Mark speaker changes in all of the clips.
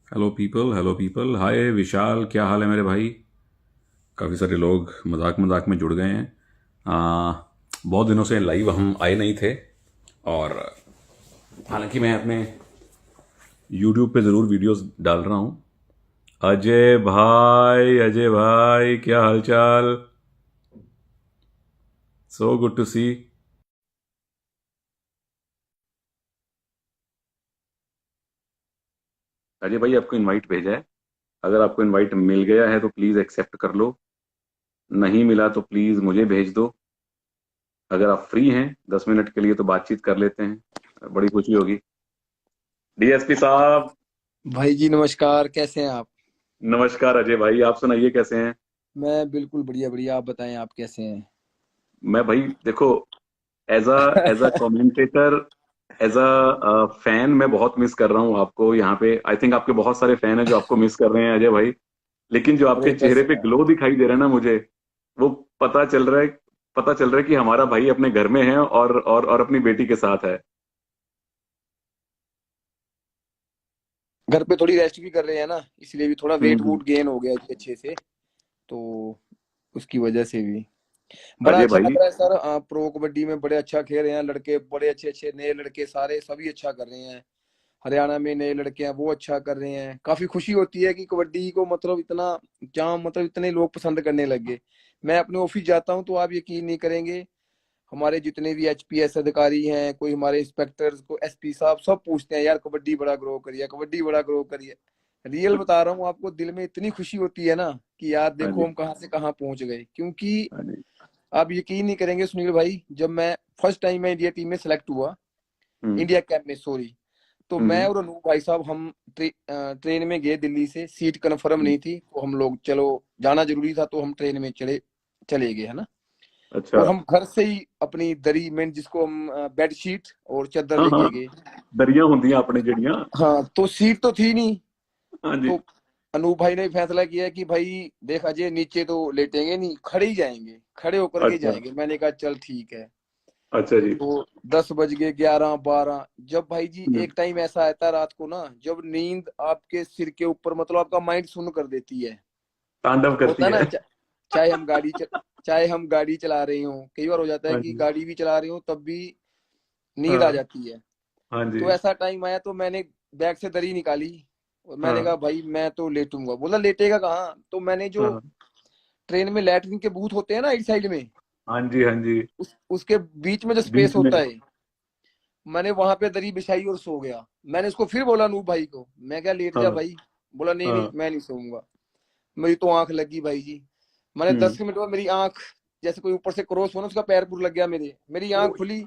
Speaker 1: Hello people, हाय विशाल, क्या हाल है मेरे भाई। काफ़ी सारे लोग मजाक मजाक में जुड़ गए हैं। बहुत दिनों से लाइव हम आए नहीं थे। और हालांकि मैं अपने यूट्यूब पे ज़रूर वीडियोस डाल रहा हूँ। अजय भाई क्या हालचाल। सो गुड टू सी। अजय भाई आपको इनवाइट भेजा है। अगर आपको इनवाइट मिल गया है तो प्लीज़ एक्सेप्ट कर लो। नहीं मिला तो प्लीज़ मुझे भेज दो। अगर आप फ्री हैं 10 मिनट के लिए तो बातचीत कर लेते हैं, बड़ी खुशी होगी। डीएसपी साहब।
Speaker 2: भाई जी नमस्कार, कैसे हैं आप?
Speaker 1: नमस्कार अजय भाई, आप सुनाइए कैसे हैं।
Speaker 2: मैं बिल्कुल बढ़िया बढ़िया। आप बताएं, आप कैसे हैं?
Speaker 1: मैं भाई देखो, as a commentator, as a fan मैं बहुत मिस कर रहा हूँ आपको यहाँ पे। आई थिंक आपके बहुत सारे फैन हैं जो आपको मिस कर रहे हैं अजय भाई। लेकिन जो आपके
Speaker 2: अरे
Speaker 1: चेहरे
Speaker 2: बस
Speaker 1: पे
Speaker 2: यार,
Speaker 1: ग्लो दिखाई दे रहा है ना मुझे, वो पता चल रहा है पता चल रहा है कि हमारा भाई अपने घर में है और अपनी बेटी के साथ है।
Speaker 2: घर पे थोड़ी रेस्ट भी कर रहे हैं ना, इसलिए भी थोड़ा वेट
Speaker 1: हम्म।
Speaker 2: वूट गेन हो गया जी अच्छे से। तो उसकी वजह से भी बड़ा
Speaker 1: अजय
Speaker 2: अच्छा लग
Speaker 1: भाई।
Speaker 2: रहा है सर। प्रो कबड्डी में बड़े अच्छा खेल रहे हैं लड़के, बड़े अच्छे अच्छे नए लड़के, सारे सभी अच्छा कर रहे हैं। हरियाणा में नए लड़के हैं, वो अच्छा कर रहे हैं। काफी खुशी होती है कि कबड्डी को मतलब इतना जहाँ मतलब इतने लोग पसंद करने लगे। मैं अपने ऑफिस जाता हूँ तो आप यकीन नहीं करेंगे, हमारे जितने भी एचपीएस अधिकारी हैं, कोई हमारे इंस्पेक्टर्स को, एसपी साहब, सब पूछते हैं यार कबड्डी बड़ा ग्रो करिए, कबड्डी बड़ा ग्रो करिए। रियल बता रहा हूँ आपको, दिल में इतनी खुशी होती है ना कि यार
Speaker 1: हाँ
Speaker 2: देखो
Speaker 1: जी।
Speaker 2: हम कहाँ से कहाँ पहुंच गए। क्योंकि
Speaker 1: हाँ जी।
Speaker 2: आप यकीन नहीं करेंगे सुनील भाई, जब मैं फर्स्ट टाइम मैं इंडिया टीम में सेलेक्ट हुआ,
Speaker 1: हम्म।
Speaker 2: इंडिया कैंप में सॉरी, तो मैं
Speaker 1: हम्म।
Speaker 2: और अनूप भाई साहब हम ट्रेन में गए दिल्ली से। सीट कंफर्म
Speaker 1: हम्म।
Speaker 2: नहीं थी तो हम लोग, चलो जाना जरूरी था तो हम ट्रेन में चले गए, है ना।
Speaker 1: अच्छा।
Speaker 2: और हम घर से ही अपनी दरी में, जिसको हम बेड शीट और चादर
Speaker 1: हाँ हाँ,
Speaker 2: लेके गए।
Speaker 1: दरिया होंगी अपनी जड़ियाँ।
Speaker 2: हाँ, तो सीट तो थी नहीं।
Speaker 1: हाँ जी।
Speaker 2: तो अनूप भाई ने फैसला किया कि भाई देख अजय, नीचे तो लेटेंगे नहीं, खड़े ही जाएंगे, खड़े होकर के
Speaker 1: अच्छा।
Speaker 2: जाएंगे। मैंने कहा चल ठीक है।
Speaker 1: अच्छा जी।
Speaker 2: तो 10 बज गए, 11, 12, जब भाई जी
Speaker 1: हम्म।
Speaker 2: एक टाइम ऐसा आता है रात को ना, जब नींद आपके सिर के ऊपर, मतलब आपका माइंड सुन कर देती है।
Speaker 1: तांडव
Speaker 2: होता
Speaker 1: करती
Speaker 2: है ना,
Speaker 1: है।
Speaker 2: चाहे हम चाहे हम गाड़ी चला रहे हो, कई बार हो जाता है
Speaker 1: हाँ
Speaker 2: कि
Speaker 1: जी।
Speaker 2: गाड़ी भी चला रहे हो तब भी नींद आ
Speaker 1: हाँ।
Speaker 2: जाती है।
Speaker 1: हाँ जी।
Speaker 2: तो ऐसा टाइम आया तो मैंने बैग से दरी निकाली और मैंने कहा
Speaker 1: हाँ।
Speaker 2: भाई मैं तो लेटूंगा। बोला लेटेगा कहाँ? तो मैंने जो
Speaker 1: हाँ।
Speaker 2: ट्रेन में लैट्रिन के बूथ होते हैं ना इस साइड में,
Speaker 1: हाँ जी। हाँ जी।
Speaker 2: उसके बीच में जो स्पेस
Speaker 1: बीच में।
Speaker 2: होता है, मैंने वहां पे दरी बिछाई और सो गया। मैंने उसको फिर बोला नूब भाई को, मैं क्या लेट जा
Speaker 1: हाँ।
Speaker 2: भाई। बोला नहीं नहीं,
Speaker 1: हाँ।
Speaker 2: मैं नहीं सोऊंगा। मेरी तो आंख लगी भाई जी। मैंने
Speaker 1: हम्म।
Speaker 2: 10 मिनट बाद मेरी आंख, जैसे कोई ऊपर से क्रॉस हो ना, उसका पैर पूर लग गया मेरे, मेरी आंख
Speaker 1: ओ।
Speaker 2: खुली।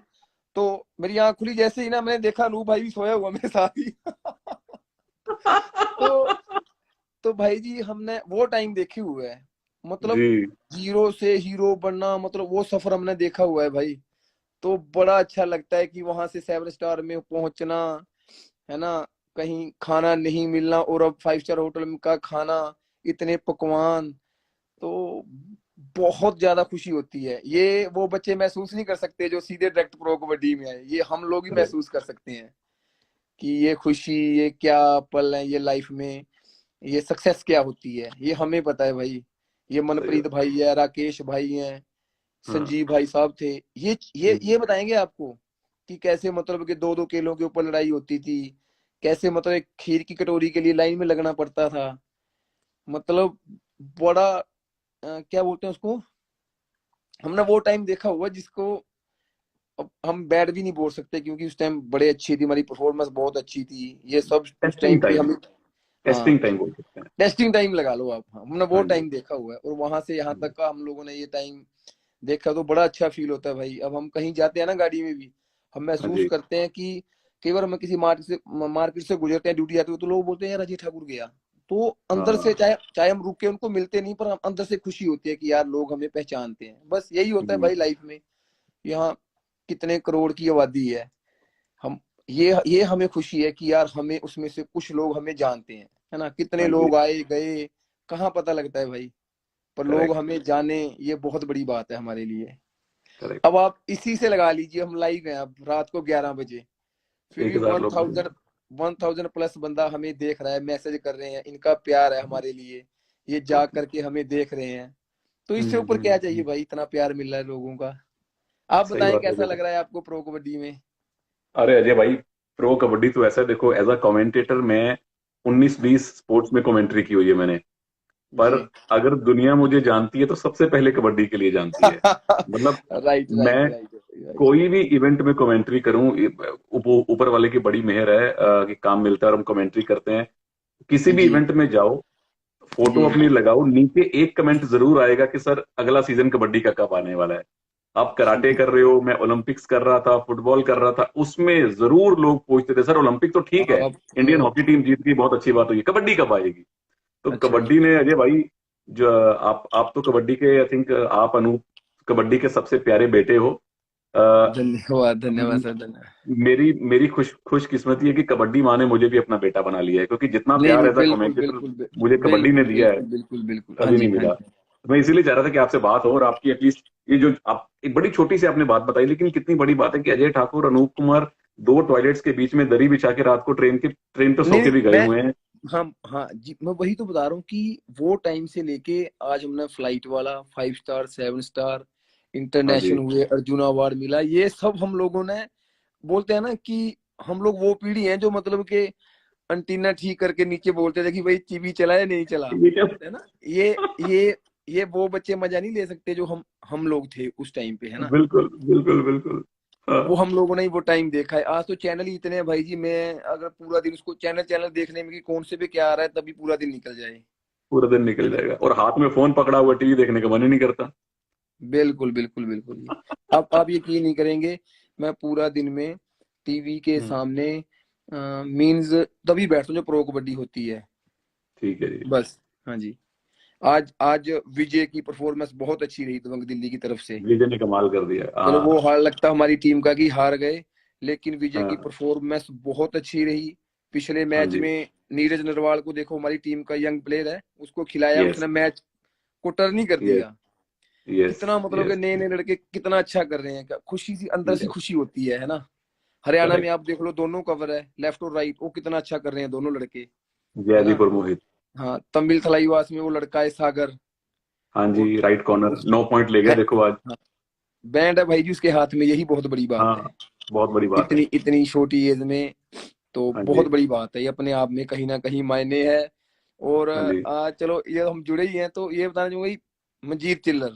Speaker 2: तो मेरी आंख खुली जैसे ही ना, मैंने देखा नूब भाई भी सोया हुआ मेरे साथ ही। तो तो भाई जी हमने वो टाइम देखे हुए है, मतलब
Speaker 1: जी।
Speaker 2: जीरो से हीरो बनना, मतलब वो सफर हमने देखा हुआ है भाई। तो बड़ा अच्छा लगता है कि वहां से 7 स्टार में पहुंचना, है ना। कहीं खाना नहीं मिलना और अब 5 स्टार होटल में का खाना, इतने पकवान। तो बहुत ज्यादा खुशी होती है। ये वो बच्चे महसूस नहीं कर सकते जो सीधे डायरेक्ट प्रो कबड्डी में आए, ये हम लोग ही
Speaker 1: करेक्ट।
Speaker 2: महसूस कर सकते हैं कि ये खुशी, ये क्या पल है ये लाइफ में, ये सक्सेस क्या होती है, ये हमें पता है भाई। ये
Speaker 1: सही
Speaker 2: मनप्रीत
Speaker 1: बात।
Speaker 2: भाई है, राकेश भाई हैं,
Speaker 1: हाँ।
Speaker 2: संजीव भाई साहब थे।
Speaker 1: हम्म।
Speaker 2: ये बताएंगे आपको कि कैसे मतलब कि 2-2 किलो के ऊपर लड़ाई होती थी, कैसे मतलब एक खीर की कटोरी के लिए लाइन में लगना पड़ता था। मतलब बड़ा क्या बोलते हैं उसको, हमने वो टाइम देखा हुआ जिसको अब हम बैड भी नहीं बोल सकते, क्योंकि उस टाइम बड़े अच्छी थी, हमारी परफॉर्मेंस बहुत अच्छी थी। ये सब उस
Speaker 1: टेस्टिंग
Speaker 2: टाइम पे
Speaker 1: टाइम।
Speaker 2: हम, हाँ,
Speaker 1: टेस्टिंग टाइम बोल सकते हैं।
Speaker 2: टेस्टिंग टाइम लगा लो आप। हमने वो
Speaker 1: हाँ जी।
Speaker 2: टाइम देखा हुआ है और वहां से यहाँ
Speaker 1: हम्म।
Speaker 2: तक का हम लोगों ने ये टाइम देखा, तो बड़ा अच्छा फील होता है भाई। अब हम कहीं जाते हैं ना गाड़ी में भी, हम
Speaker 1: हाँ
Speaker 2: महसूस
Speaker 1: जी।
Speaker 2: करते हैं कि कई बार हम किसी मार्केट से गुजरते हैं, ड्यूटी जाते हुए, तो लोग बोलते हैं यार अजय ठाकुर गया। तो अंदर से,
Speaker 1: हाँ।
Speaker 2: चाहे चाहे हम रुक के उनको मिलते नहीं, पर हम अंदर से खुशी होती है कि यार लोग हमें पहचानते हैं। बस यही होता है
Speaker 1: हम्म।
Speaker 2: भाई लाइफ में। यहाँ कितने करोड़ की आबादी है, हम, ये हमें खुशी है कि यार हमें उसमें से कुछ लोग हमें जानते हैं, है ना। कितने
Speaker 1: हाँ जी।
Speaker 2: लोग आए गए, कहाँ पता लगता है भाई, पर लोग
Speaker 1: करेक्ट।
Speaker 2: हमें जाने, ये बहुत बड़ी बात है हमारे लिए।
Speaker 1: करेक्ट।
Speaker 2: अब आप इसी से लगा लीजिए, हम लाइव हैं अब रात को 11 बजे, फिर
Speaker 1: एक
Speaker 2: भी
Speaker 1: हजार
Speaker 2: वन
Speaker 1: लोग
Speaker 2: थाउजेंड
Speaker 1: हैं।
Speaker 2: 1000 प्लस बंदा हमें देख रहा है, मैसेज कर रहे हैं, इनका प्यार है हमारे लिए, ये जा करके हमें देख रहे हैं, तो इससे ऊपर क्या चाहिए भाई, इतना प्यार मिल रहा है लोगों का। आप
Speaker 1: सही
Speaker 2: बताएं
Speaker 1: बात है
Speaker 2: कैसा
Speaker 1: अजय
Speaker 2: लग
Speaker 1: भाई।
Speaker 2: रहा है आपको प्रो कबड्डी में?
Speaker 1: अरे अजय भाई, प्रो कबड्डी तो ऐसा है, देखो एज अ कमेंटेटर मैं 19-20 स्पोर्ट्स में कमेंट्री की हुई है मैंने। पर
Speaker 2: जी।
Speaker 1: अगर दुनिया मुझे जानती है तो सबसे पहले कबड्डी के लिए जानती है। मतलब
Speaker 2: राइट राइट
Speaker 1: मैं
Speaker 2: राइट राइट।
Speaker 1: कोई भी इवेंट में कमेंट्री करूं, ऊपर वाले की बड़ी मेहर है कि काम मिलता है और हम कमेंट्री करते हैं। किसी भी
Speaker 2: जी
Speaker 1: इवेंट में जाओ, फोटो
Speaker 2: जी।
Speaker 1: अपनी लगाओ, नीचे एक कमेंट जरूर आएगा कि सर अगला सीजन कबड्डी का कब आने वाला है। आप कराटे कर रहे हो, मैं ओलंपिक्स कर रहा था, फुटबॉल कर रहा था, उसमें जरूर लोग पूछते थे सर ओलंपिक तो ठीक है,
Speaker 2: आप
Speaker 1: इंडियन हॉकी टीम जीत गई, बहुत अच्छी बात हुई, कबड्डी कब आएगी। तो
Speaker 2: अच्छा
Speaker 1: कबड्डी
Speaker 2: अच्छा।
Speaker 1: ने अजय भाई, जो आप तो कबड्डी के, आई थिंक आप अनूप कबड्डी के सबसे प्यारे बेटे हो। अ,
Speaker 2: धन्यवाद धन्यवाद
Speaker 1: म-
Speaker 2: सर, धन्यवाद।
Speaker 1: मेरी मेरी खुशकिस्मती है कि कबड्डी माँ ने मुझे भी अपना बेटा बना लिया है, क्योंकि जितना
Speaker 2: नहीं
Speaker 1: प्यार
Speaker 2: नहीं,
Speaker 1: एज अ
Speaker 2: बिल्कुल
Speaker 1: कमेंटेटर
Speaker 2: बिल्कुल
Speaker 1: मुझे कबड्डी ने
Speaker 2: बिल्कुल
Speaker 1: दिया है
Speaker 2: बिल्कुल बिल्कुल बिल्कुल, हाँ
Speaker 1: कभी नहीं
Speaker 2: जी हाँ
Speaker 1: मिला।
Speaker 2: जी।
Speaker 1: तो मैं इसीलिए चाह रहा था कि आपसे बात हो, और आपकी एटलीस्ट ये जो आप एक बड़ी छोटी सी आपने बात बताई, लेकिन कितनी बड़ी बात है कि अजय ठाकुर, अनूप कुमार दो टॉयलेट्स के बीच में दरी बिछा के रात को ट्रेन पे सो
Speaker 2: नहीं
Speaker 1: के
Speaker 2: नहीं,
Speaker 1: भी गए
Speaker 2: मैं,
Speaker 1: हुए हैं।
Speaker 2: हाँ हाँ जी, मैं वही तो बता रहा हूँ कि वो टाइम से लेके आज हमने फ्लाइट वाला, 5 स्टार, 7 स्टार,
Speaker 1: हाँ
Speaker 2: इंटरनेशनल
Speaker 1: जी।
Speaker 2: हुए, अर्जुन अवार्ड मिला, ये सब हम लोगों ने, बोलते हैं ना कि हम लोग वो पीढ़ी है जो मतलब के अंटीना ठीक करके नीचे बोलते थे कि भाई टीवी चला या नहीं चला,
Speaker 1: ये क्या।
Speaker 2: है ना। ये वो बच्चे मजा नहीं ले सकते जो हम लोग थे उस टाइम पे, है ना।
Speaker 1: बिल्कुल बिल्कुल बिल्कुल। हाँ।
Speaker 2: वो हम लोगों ने ही वो टाइम देखा है। आज तो चैनल ही इतने हैं भाई जी, मैं अगर पूरा दिन उसको चैनल चैनल देखने में कि कौन से पे क्या आ रहा है तभी पूरा दिन निकल जाए,
Speaker 1: पूरा दिन
Speaker 2: है
Speaker 1: निकल
Speaker 2: ना।
Speaker 1: जाएगा और हाथ में फोन पकड़ा हुआ टीवी देखने का मन ही नहीं करता।
Speaker 2: बिल्कुल बिल्कुल बिल्कुल जी। आप यकीन नहीं करेंगे, मैं पूरा दिन में टीवी के
Speaker 1: हम्म।
Speaker 2: सामने मीन्स तभी बैठता हूँ जो प्रो कबड्डी होती है,
Speaker 1: ठीक है जी।
Speaker 2: बस। हाँ जी। आज आज विजय की परफॉर्मेंस बहुत अच्छी रही दबंग दिल्ली की तरफ से।
Speaker 1: विजय ने कमाल कर दिया,
Speaker 2: चलो वो
Speaker 1: हाँ।
Speaker 2: हार लगता हमारी टीम का कि हार गए, लेकिन विजय की
Speaker 1: हाँ।
Speaker 2: परफॉर्मेंस बहुत अच्छी रही। पिछले
Speaker 1: हाँ
Speaker 2: मैच
Speaker 1: जी।
Speaker 2: में नीरज नरवाल को देखो, हमारी टीम का यंग प्लेयर है, उसको खिलाया,
Speaker 1: यस।
Speaker 2: उसने मैच को टर्न ही कर
Speaker 1: यस।
Speaker 2: दिया।
Speaker 1: यस।
Speaker 2: कितना मतलब कि
Speaker 1: यस।
Speaker 2: नए नए लड़के कितना अच्छा कर रहे हैं, खुशी सी अंदर से
Speaker 1: यस।
Speaker 2: खुशी होती है ना। हरियाणा में
Speaker 1: करेक्ट।
Speaker 2: आप देख लो, दोनों कवर है, लेफ्ट और राइट, वो कितना अच्छा कर रहे हैं दोनों लड़के, है ना।
Speaker 1: जयदीप और मोहित।
Speaker 2: हाँ, तमिल थलाईवास में वो लड़का है सागर,
Speaker 1: हाँ
Speaker 2: वो
Speaker 1: जी, राइट कॉर्नर
Speaker 2: उस
Speaker 1: 9 पॉइंट ले गया देखो आज।
Speaker 2: हाँ, बैंड है भाई जी उसके हाथ में, यही बहुत बड़ी बात है।
Speaker 1: हाँ, बहुत बड़ी बात है।
Speaker 2: इतनी इतनी छोटी एज में, तो
Speaker 1: हाँ
Speaker 2: बहुत
Speaker 1: जी।
Speaker 2: बड़ी बात है, ये अपने आप में कहीं ना कहीं मायने है। और
Speaker 1: हाँ जी।
Speaker 2: चलो ये हम जुड़े ही हैं तो ये बताना चाहूंगा कि मंजीत चिल्लर,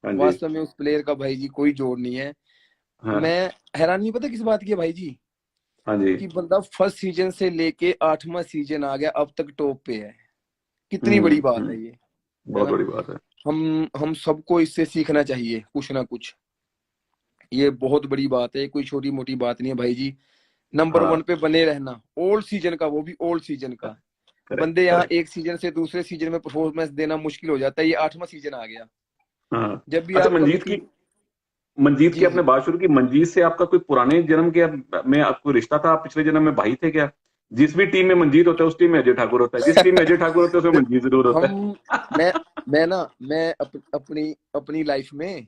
Speaker 1: हाँ जी।
Speaker 2: वास्तव में उस प्लेयर का भाई जी कोई जोड़ नहीं है।
Speaker 1: हाँ।
Speaker 2: मैं हैरान नहीं, पता किस बात की है भाई जी,
Speaker 1: हाँ जी।
Speaker 2: कि बंदा फर्स्ट सीजन से लेके 8वां सीजन आ गया, अब तक टॉप पे है। कितनी बड़ी बात है ये, है
Speaker 1: बहुत
Speaker 2: ना।
Speaker 1: बड़ी बात है।
Speaker 2: हम सबको इससे सीखना चाहिए कुछ ना कुछ, ये बहुत बड़ी बात है, कोई छोटी मोटी बात नहीं है भाई जी। नंबर
Speaker 1: हाँ।
Speaker 2: 1 पे बने रहना, ओल्ड सीजन का, वो भी ओल्ड सीजन का।
Speaker 1: करेक्ट
Speaker 2: बंदे यहाँ
Speaker 1: करेक्ट।
Speaker 2: एक सीजन से दूसरे सीजन में परफॉर्मेंस देना मुश्किल हो जाता है, ये 8वां सीजन आ गया।
Speaker 1: हाँ।
Speaker 2: जब भी
Speaker 1: अच्छा,
Speaker 2: आप कभी
Speaker 1: मंजीत की
Speaker 2: जी
Speaker 1: आपने
Speaker 2: जी।
Speaker 1: बात शुरू की, मंजीत से आपका कोई पुराने जन्म के में आपको रिश्ता था, आप पिछले जन्म में भाई थे क्या? जिस भी टीम में मंजीत होता है उस टीम में अजय ठाकुर होता है, जिस टीम में अजय ठाकुर होता है उसमें मंजीत जरूर होता
Speaker 2: हम
Speaker 1: है।
Speaker 2: मैं मैं ना मैं अपनी अपनी लाइफ में,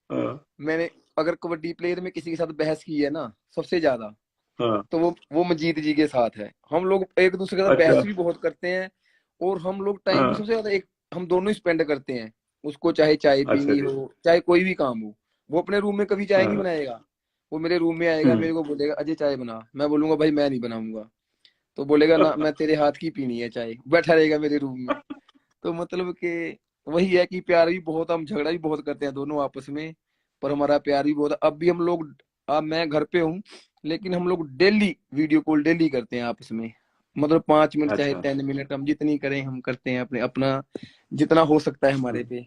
Speaker 1: हाँ।
Speaker 2: मैंने अगर कबड्डी प्लेयर में किसी के साथ बहस की है ना सबसे ज्यादा,
Speaker 1: हाँ।
Speaker 2: तो वो मंजीत जी के साथ है। हम लोग एक दूसरे के साथ
Speaker 1: अच्छा।
Speaker 2: बहस भी बहुत करते हैं, और हम लोग टाइम भी
Speaker 1: हाँ।
Speaker 2: सबसे ज्यादा एक हम दोनों ही स्पेंड करते हैं। उसको चाहे चाय
Speaker 1: अच्छा
Speaker 2: पीनी
Speaker 1: जी।
Speaker 2: हो, चाहे कोई भी काम हो, वो अपने रूम में कभी चाय नहीं
Speaker 1: हाँ।
Speaker 2: बनाएगा, वो मेरे रूम में आएगा,
Speaker 1: हम्म।
Speaker 2: मेरे को बोलेगा अजय चाय बना, मैं बोलूंगा भाई मैं नहीं बनाऊंगा, तो बोलेगा ना मैं तेरे हाथ की पीनी है चाय, बैठा रहेगा मेरे रूम में। तो मतलब कि वही है कि प्यार भी बहुत, हम झगड़ा भी बहुत करते हैं दोनों आपस में, पर हमारा प्यार भी बहुत है। अब भी हम लोग, अब मैं घर पे हूँ, लेकिन हम लोग डेली वीडियो कॉल डेली करते हैं आपस में, मतलब 5 मिनट चाहे
Speaker 1: अच्छा।
Speaker 2: 10 मिनट, हम जितनी करें हम करते हैं, अपने अपना जितना हो सकता है हमारे पे।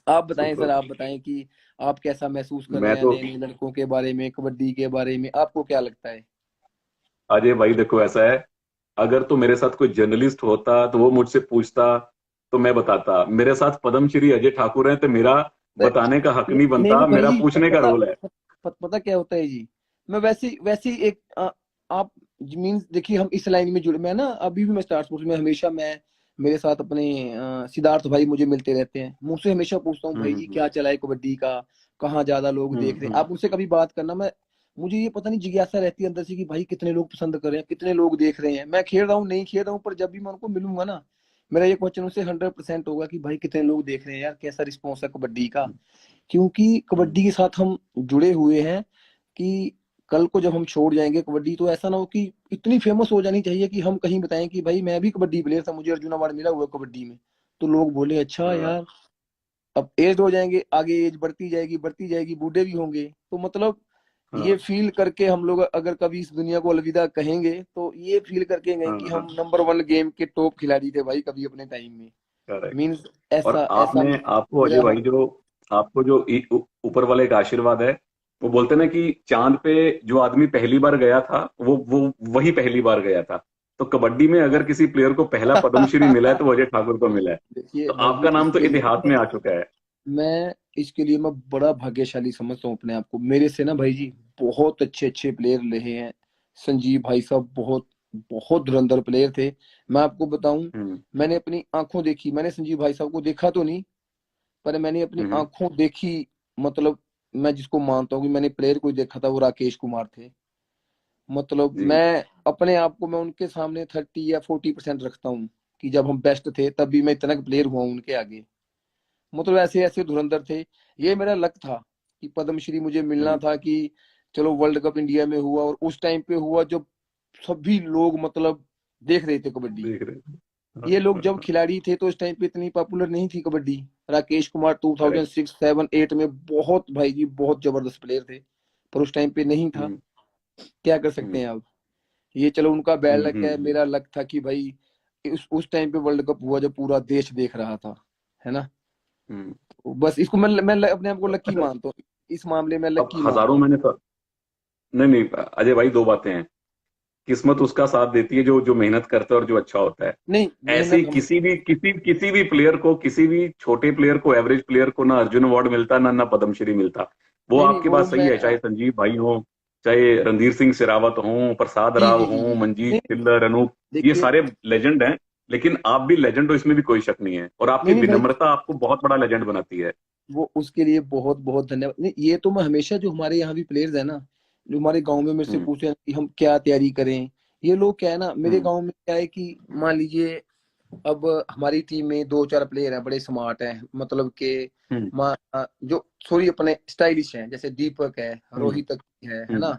Speaker 2: आप बताएं सर,
Speaker 1: सुपर।
Speaker 2: आप बताएं कि आप कैसा महसूस कर
Speaker 1: मैं
Speaker 2: रहे हैं
Speaker 1: तो
Speaker 2: नए नए लड़कों के बारे में, कबड्डी के बारे में, आपको क्या लगता है?
Speaker 1: अजय भाई देखो ऐसा है, अगर तो मेरे साथ कोई जर्नलिस्ट होता तो वो मुझसे पूछता तो मैं बताता, मेरे साथ पद्मश्री अजय ठाकुर हैं तो मेरा बताने का हक नहीं
Speaker 2: नहीं
Speaker 1: बनता,
Speaker 2: नहीं भाई
Speaker 1: मेरा
Speaker 2: जी,
Speaker 1: पूछने का रोल है।
Speaker 2: पता क्या होता है जी, मैं वैसे वैसे ही एक आप मीन्स देखिए, हम इस लाइन में जुड़े, मैं ना अभी भी मैं स्टार स्पोर्ट्स में हमेशा मैं, मेरे साथ अपने सिद्धार्थ भाई मुझे मिलते रहते हैं, मुझसे हमेशा पूछता हूँ भाई जी
Speaker 1: हम्म।
Speaker 2: क्या चला है कबड्डी का, कहाँ ज्यादा लोग देख रहे हैं,
Speaker 1: हम्म।
Speaker 2: आप उनसे कभी बात करना, मैं मुझे ये पता नहीं जिज्ञासा रहती है अंदर से कि भाई कितने लोग पसंद कर रहे हैं, कितने लोग देख रहे हैं। मैं खेल रहा हूँ नहीं खेल रहा हूँ, पर जब भी मैं उनको मिलूंगा ना, मेरा ये क्वेश्चन उनसे 100% होगा कि भाई कितने लोग देख रहे हैं यार, कैसा रिस्पॉन्स है कबड्डी का। क्योंकि
Speaker 1: हम्म,
Speaker 2: कबड्डी के साथ हम जुड़े हुए हैं कि कल को जब हम छोड़ जाएंगे कबड्डी, तो ऐसा ना हो कि इतनी फेमस हो जानी चाहिए कि हम कहीं बताएं कि भाई मैं भी कबड्डी प्लेयर था, मुझे अर्जुन अवार्ड मिला हुआ है कबड्डी में। तो लोग बोले अच्छा
Speaker 1: हाँ,
Speaker 2: यार, अब एज हो जाएंगे, आगे एज बढ़ती जाएगी, बूढ़े भी होंगे, तो मतलब ये
Speaker 1: हाँ,
Speaker 2: फील करके हम लोग अगर कभी इस दुनिया को अलविदा कहेंगे, तो ये फील करके गए
Speaker 1: हाँ,
Speaker 2: कि हम
Speaker 1: हाँ,
Speaker 2: नंबर 1 गेम के टॉप खिलाड़ी थे भाई कभी अपने टाइम में।
Speaker 1: करेक्ट।
Speaker 2: मीन्स
Speaker 1: और
Speaker 2: ऐसा ऐसा
Speaker 1: आपने, आपको अजय
Speaker 2: मेरा
Speaker 1: भाई जो, आपको जो ऊपर वाले का आशीर्वाद है, वो बोलते हैं ना कि चांद पे जो आदमी पहली बार गया था वो वही पहली बार गया था। तो कबड्डी में अगर किसी प्लेयर को पहला पद्मश्री मिला है तो वो अजय ठाकुर को मिला है।
Speaker 2: देखिए
Speaker 1: तो
Speaker 2: भाई जी,
Speaker 1: आपका नाम तो
Speaker 2: इसके लिए
Speaker 1: इतिहास में आ चुका है।
Speaker 2: मैं बड़ा भाग्यशाली समझता हूँ अपने आप को। मेरे से ना भाई जी बहुत अच्छे अच्छे प्लेयर रहे हैं। संजीव भाई साहब बहुत बहुत धुरंधर प्लेयर थे। मैं आपको बताऊं,
Speaker 1: हम्म,
Speaker 2: मैंने अपनी आंखों देखी, मैंने संजीव भाई साहब को देखा तो नहीं, पर मैंने अपनी
Speaker 1: हम्म,
Speaker 2: आंखों देखी। मतलब मैं जिसको मानता हूँ कि मैंने प्लेयर को देखा था, वो राकेश कुमार थे। मतलब
Speaker 1: जी,
Speaker 2: मैं अपने आप को मैं उनके सामने 30 या 40% रखता हूँ कि जब हम बेस्ट थे तब भी मैं इतना प्लेयर हुआ हूं उनके आगे। मतलब ऐसे ऐसे धुरंधर थे। ये मेरा लक था कि पद्मश्री मुझे मिलना
Speaker 1: हम्म,
Speaker 2: था, कि चलो वर्ल्ड कप इंडिया में हुआ, और उस टाइम पे हुआ जब सभी लोग मतलब देख रहे थे कबड्डी।
Speaker 1: देख रहे हैं। हाँ,
Speaker 2: ये लोग
Speaker 1: हाँ,
Speaker 2: जब
Speaker 1: हाँ,
Speaker 2: खिलाड़ी थे तो उस टाइम पे इतनी पॉपुलर नहीं थी कबड्डी। राकेश कुमार
Speaker 1: करेक्ट।
Speaker 2: 2006 7 8 में बहुत भाई जी बहुत जबरदस्त प्लेयर थे, पर उस टाइम पे नहीं था।
Speaker 1: हम्म,
Speaker 2: क्या कर सकते
Speaker 1: हम्म,
Speaker 2: हैं आप। ये चलो उनका बैड
Speaker 1: हम्म,
Speaker 2: लक है, मेरा लक था कि भाई उस टाइम पे वर्ल्ड कप हुआ जब पूरा देश देख रहा था, है ना।
Speaker 1: हम्म।
Speaker 2: तो बस इसको मैं अपने आप को लकी
Speaker 1: अच्छा,
Speaker 2: मानता हूँ, इस मामले में
Speaker 1: अब
Speaker 2: लकी मानता
Speaker 1: हजारों
Speaker 2: हूँ।
Speaker 1: मैंने तो, नहीं नहीं अजय भाई, दो बातें हैं। किस्मत उसका साथ देती है जो जो मेहनत करता है और जो अच्छा होता है।
Speaker 2: नहीं
Speaker 1: ऐसे
Speaker 2: मेहनत
Speaker 1: ही
Speaker 2: हम
Speaker 1: किसी भी प्लेयर को, किसी भी छोटे प्लेयर को, एवरेज प्लेयर को ना अर्जुन अवार्ड मिलता, ना पद्मश्री मिलता। वो
Speaker 2: नहीं नहीं
Speaker 1: आपकी
Speaker 2: वो
Speaker 1: बात सही
Speaker 2: मैं
Speaker 1: है, चाहे संजीव भाई हो, चाहे रणधीर सिंह सिरावत हो, प्रसाद
Speaker 2: जी
Speaker 1: राव
Speaker 2: जी जी
Speaker 1: हो,
Speaker 2: जी
Speaker 1: मंजीत
Speaker 2: नहीं
Speaker 1: चिल्लर, अनूप, ये
Speaker 2: देखिए,
Speaker 1: सारे लेजेंड हैं। लेकिन आप भी लेजेंड हो, इसमें भी कोई शक नहीं है, और आपकी
Speaker 2: नहीं नहीं भाई,
Speaker 1: विनम्रता आपको बहुत बड़ा लेजेंड बनाती है।
Speaker 2: वो उसके लिए बहुत बहुत धन्यवाद। नहीं ये तो मैं हमेशा, जो हमारे यहाँ भी प्लेयर्स है ना, जो हमारे गांव में मेरे से
Speaker 1: हम्म,
Speaker 2: पूछे कि हम क्या तैयारी करें। ये लोग क्या है ना, मेरे
Speaker 1: हम्म,
Speaker 2: गांव में क्या है कि मान लीजिए अब हमारी टीम में 2 4 प्लेयर हैं बड़े स्मार्ट हैं, मतलब के
Speaker 1: हम्म,
Speaker 2: जो थोड़ी अपने स्टाइलिश हैं, जैसे दीपक है,
Speaker 1: हम्म,
Speaker 2: रोहित है
Speaker 1: हम्म,
Speaker 2: ना।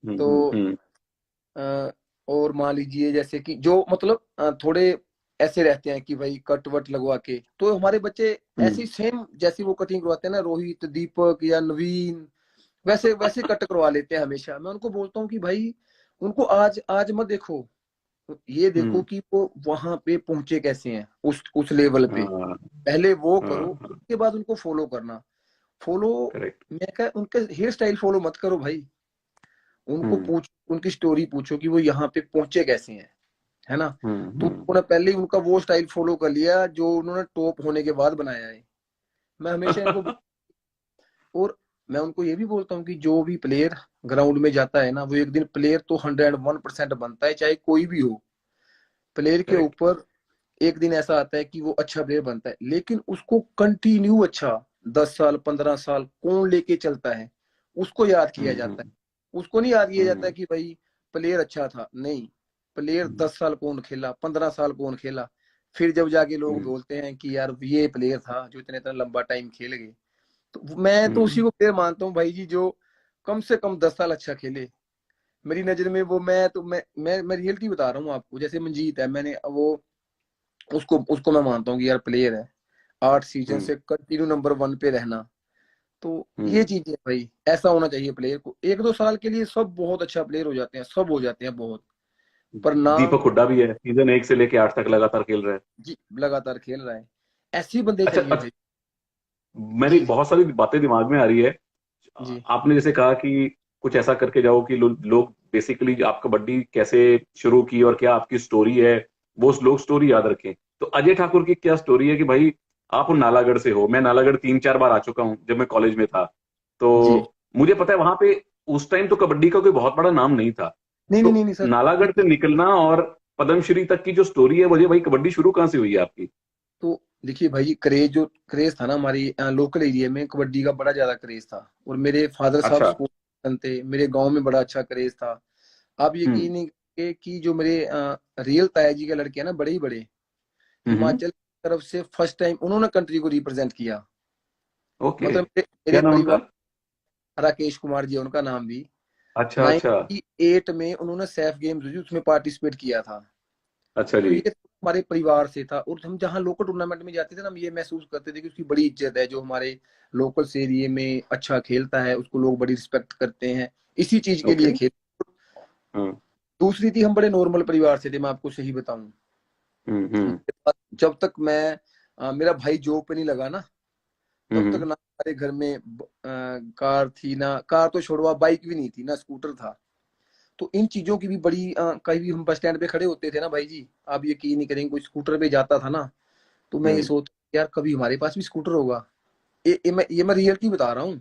Speaker 2: तो अ, और मान लीजिए जैसे कि जो मतलब थोड़े ऐसे रहते हैं कि भाई कट वट लगवा के, तो हमारे बच्चे
Speaker 1: हम्म,
Speaker 2: ऐसी सेम जैसी वो कटिंग करवाते हैं ना, रोहित दीपक या नवीन, वैसे वैसे कट करवा लेते हैं हमेशा। मैं उनको बोलता हूँ कि भाई उनको आज आज मत देखो, ये देखो
Speaker 1: हम्म,
Speaker 2: कि वो वहां पे पहुंचे कैसे हैं, उस लेवल पे।
Speaker 1: हाँ,
Speaker 2: पहले वो करो,
Speaker 1: हाँ, हाँ,
Speaker 2: उसके बाद उनको फॉलो करना। Follow,
Speaker 1: correct.
Speaker 2: मैं कह उनके हेयर स्टाइल फॉलो मत करो भाई, उनको
Speaker 1: हम्म,
Speaker 2: पूछ उनकी स्टोरी पूछो कि वो यहाँ पे पहुंचे कैसे हैं, है ना।
Speaker 1: हम्म,
Speaker 2: तो उन्होंने पहले ही उनका वो स्टाइल फॉलो कर लिया जो उन्होंने टॉप होने के बाद बनाया है। मैं हमेशा इनको और मैं उनको ये भी बोलता हूँ कि जो भी प्लेयर ग्राउंड में जाता है ना, वो एक दिन प्लेयर तो 101% बनता है, चाहे कोई भी हो। प्लेयर के
Speaker 1: करेक्ट।
Speaker 2: ऊपर एक दिन ऐसा आता है कि वो अच्छा प्लेयर बनता है, लेकिन उसको कंटिन्यू अच्छा 10 साल 15 साल कौन लेके चलता है, उसको याद किया
Speaker 1: हम्म,
Speaker 2: जाता है। उसको नहीं याद किया जाता है
Speaker 1: हम्म,
Speaker 2: कि भाई प्लेयर अच्छा था, नहीं। प्लेयर
Speaker 1: हम्म,
Speaker 2: 10 साल कौन खेला, 15 साल कौन खेला, फिर जब जाके लोग
Speaker 1: हम्म,
Speaker 2: बोलते हैं कि यार ये प्लेयर था जो इतने इतना लंबा टाइम खेल गए। तो मैं तो उसी
Speaker 1: हम्म,
Speaker 2: को प्लेयर मानता हूँ भाई जी, जो कम से कम 10 साल अच्छा खेले। मेरी नजर में वो, मैं तो मैं रियलिटी बता रहा हूँ आपको। जैसे मंजीत है, मैंने वो उसको उसको मैं मानता हूँ कि यार प्लेयर है, 8 सीजन
Speaker 1: हम्म,
Speaker 2: से कंटिन्यू नंबर 1 पे रहना। तो ये
Speaker 1: हम्म।
Speaker 2: चीज है भाई, ऐसा होना चाहिए प्लेयर को। 1 2 साल के लिए सब बहुत अच्छा प्लेयर हो जाते हैं, सब हो जाते हैं बहुत, पर नाम
Speaker 1: दीपक हुड्डा भी है, सीजन 1 से लेके 8 तक लगातार खेल रहे हैं।
Speaker 2: जी लगातार खेल रहा है। ऐसे ही बंदे
Speaker 1: अच्छा,
Speaker 2: चाहिए भाई।
Speaker 1: मेरी
Speaker 2: जी
Speaker 1: बहुत सारी बातें दिमाग में आ रही है।
Speaker 2: जी
Speaker 1: आपने जैसे कहा कि कुछ ऐसा करके जाओ कि लोग बेसिकली आप कबड्डी कैसे शुरू की और क्या आपकी स्टोरी है, वो लोग स्टोरी याद रखें। तो अजय ठाकुर की क्या स्टोरी है कि भाई आप नालागढ़ से हो, मैं नालागढ़ 3 4 बार आ चुका हूं जब मैं कॉलेज में था। तो
Speaker 2: जी।
Speaker 1: मुझे पता है वहां पे उस टाइम तो कबड्डी का कोई बहुत बड़ा नाम नहीं था।
Speaker 2: नहीं नहीं
Speaker 1: तो
Speaker 2: नहीं नहीं सर,
Speaker 1: नालागढ़ से
Speaker 2: देखिए,
Speaker 1: निकलना और पद्मश्री तक की जो स्टोरी है, मुझे भाई कबड्डी शुरू कहाँ से हुई है आपकी?
Speaker 2: तो देखिए भाई जी, क्रेज था ना हमारी लोकल एरिया में, कबड्डी का बड़ा ज्यादा क्रेज था। और मेरे फादर साहब
Speaker 1: अच्छा।
Speaker 2: थे, मेरे गांव में बड़ा अच्छा क्रेज था। आप
Speaker 1: हम्म।
Speaker 2: यकीन नहीं करेंगे कि जो मेरे रियल ताया जी के लड़के हैं ना, बड़े ही बड़े,
Speaker 1: हम्म।
Speaker 2: हिमाचल की तरफ से फर्स्ट टाइम उन्होंने कंट्री को रिप्रेजेंट किया।
Speaker 1: ओके।
Speaker 2: मतलब मेरे
Speaker 1: क्या
Speaker 2: मेरे
Speaker 1: नाम
Speaker 2: परिवार,
Speaker 1: उनका?
Speaker 2: राकेश कुमार जी है उनका नाम भी।
Speaker 1: अच्छा अच्छा।
Speaker 2: 98 में उन्होंने सैफ गेम्स हुई उसमें पार्टिसिपेट किया था।
Speaker 1: अच्छा
Speaker 2: तो
Speaker 1: जी।
Speaker 2: ये हमारे परिवार से था, और हम जहाँ लोकल टूर्नामेंट में जाते थे ना, हम ये महसूस करते थे कि उसकी बड़ी इज्जत है, जो हमारे लोकल एरिया में अच्छा खेलता है उसको लोग बड़ी रिस्पेक्ट करते हैं, इसी चीज के
Speaker 1: ओके।
Speaker 2: लिए खेल।
Speaker 1: हम्म।
Speaker 2: दूसरी थी, हम बड़े नॉर्मल परिवार से थे, मैं आपको सही बताऊं।
Speaker 1: हम्म।
Speaker 2: हमारे पास जब तक मैं मेरा भाई जॉब पे नहीं लगा ना, तब तक
Speaker 1: हम्म।
Speaker 2: ना हमारे घर में कार थी, ना कार तो छोड़वा, बाइक भी नहीं थी, ना स्कूटर था। तो इन चीजों की भी बड़ी कहीं भी हम बस स्टैंड पे खड़े होते थे ना भाई जी, आप यकीन नहीं करेंगे, कोई स्कूटर पे जाता था ना, तो मैं ये
Speaker 1: हम्म।
Speaker 2: सोचता यार कभी हमारे पास भी स्कूटर होगा। ये मैं रियलिटी बता रहा हूँ।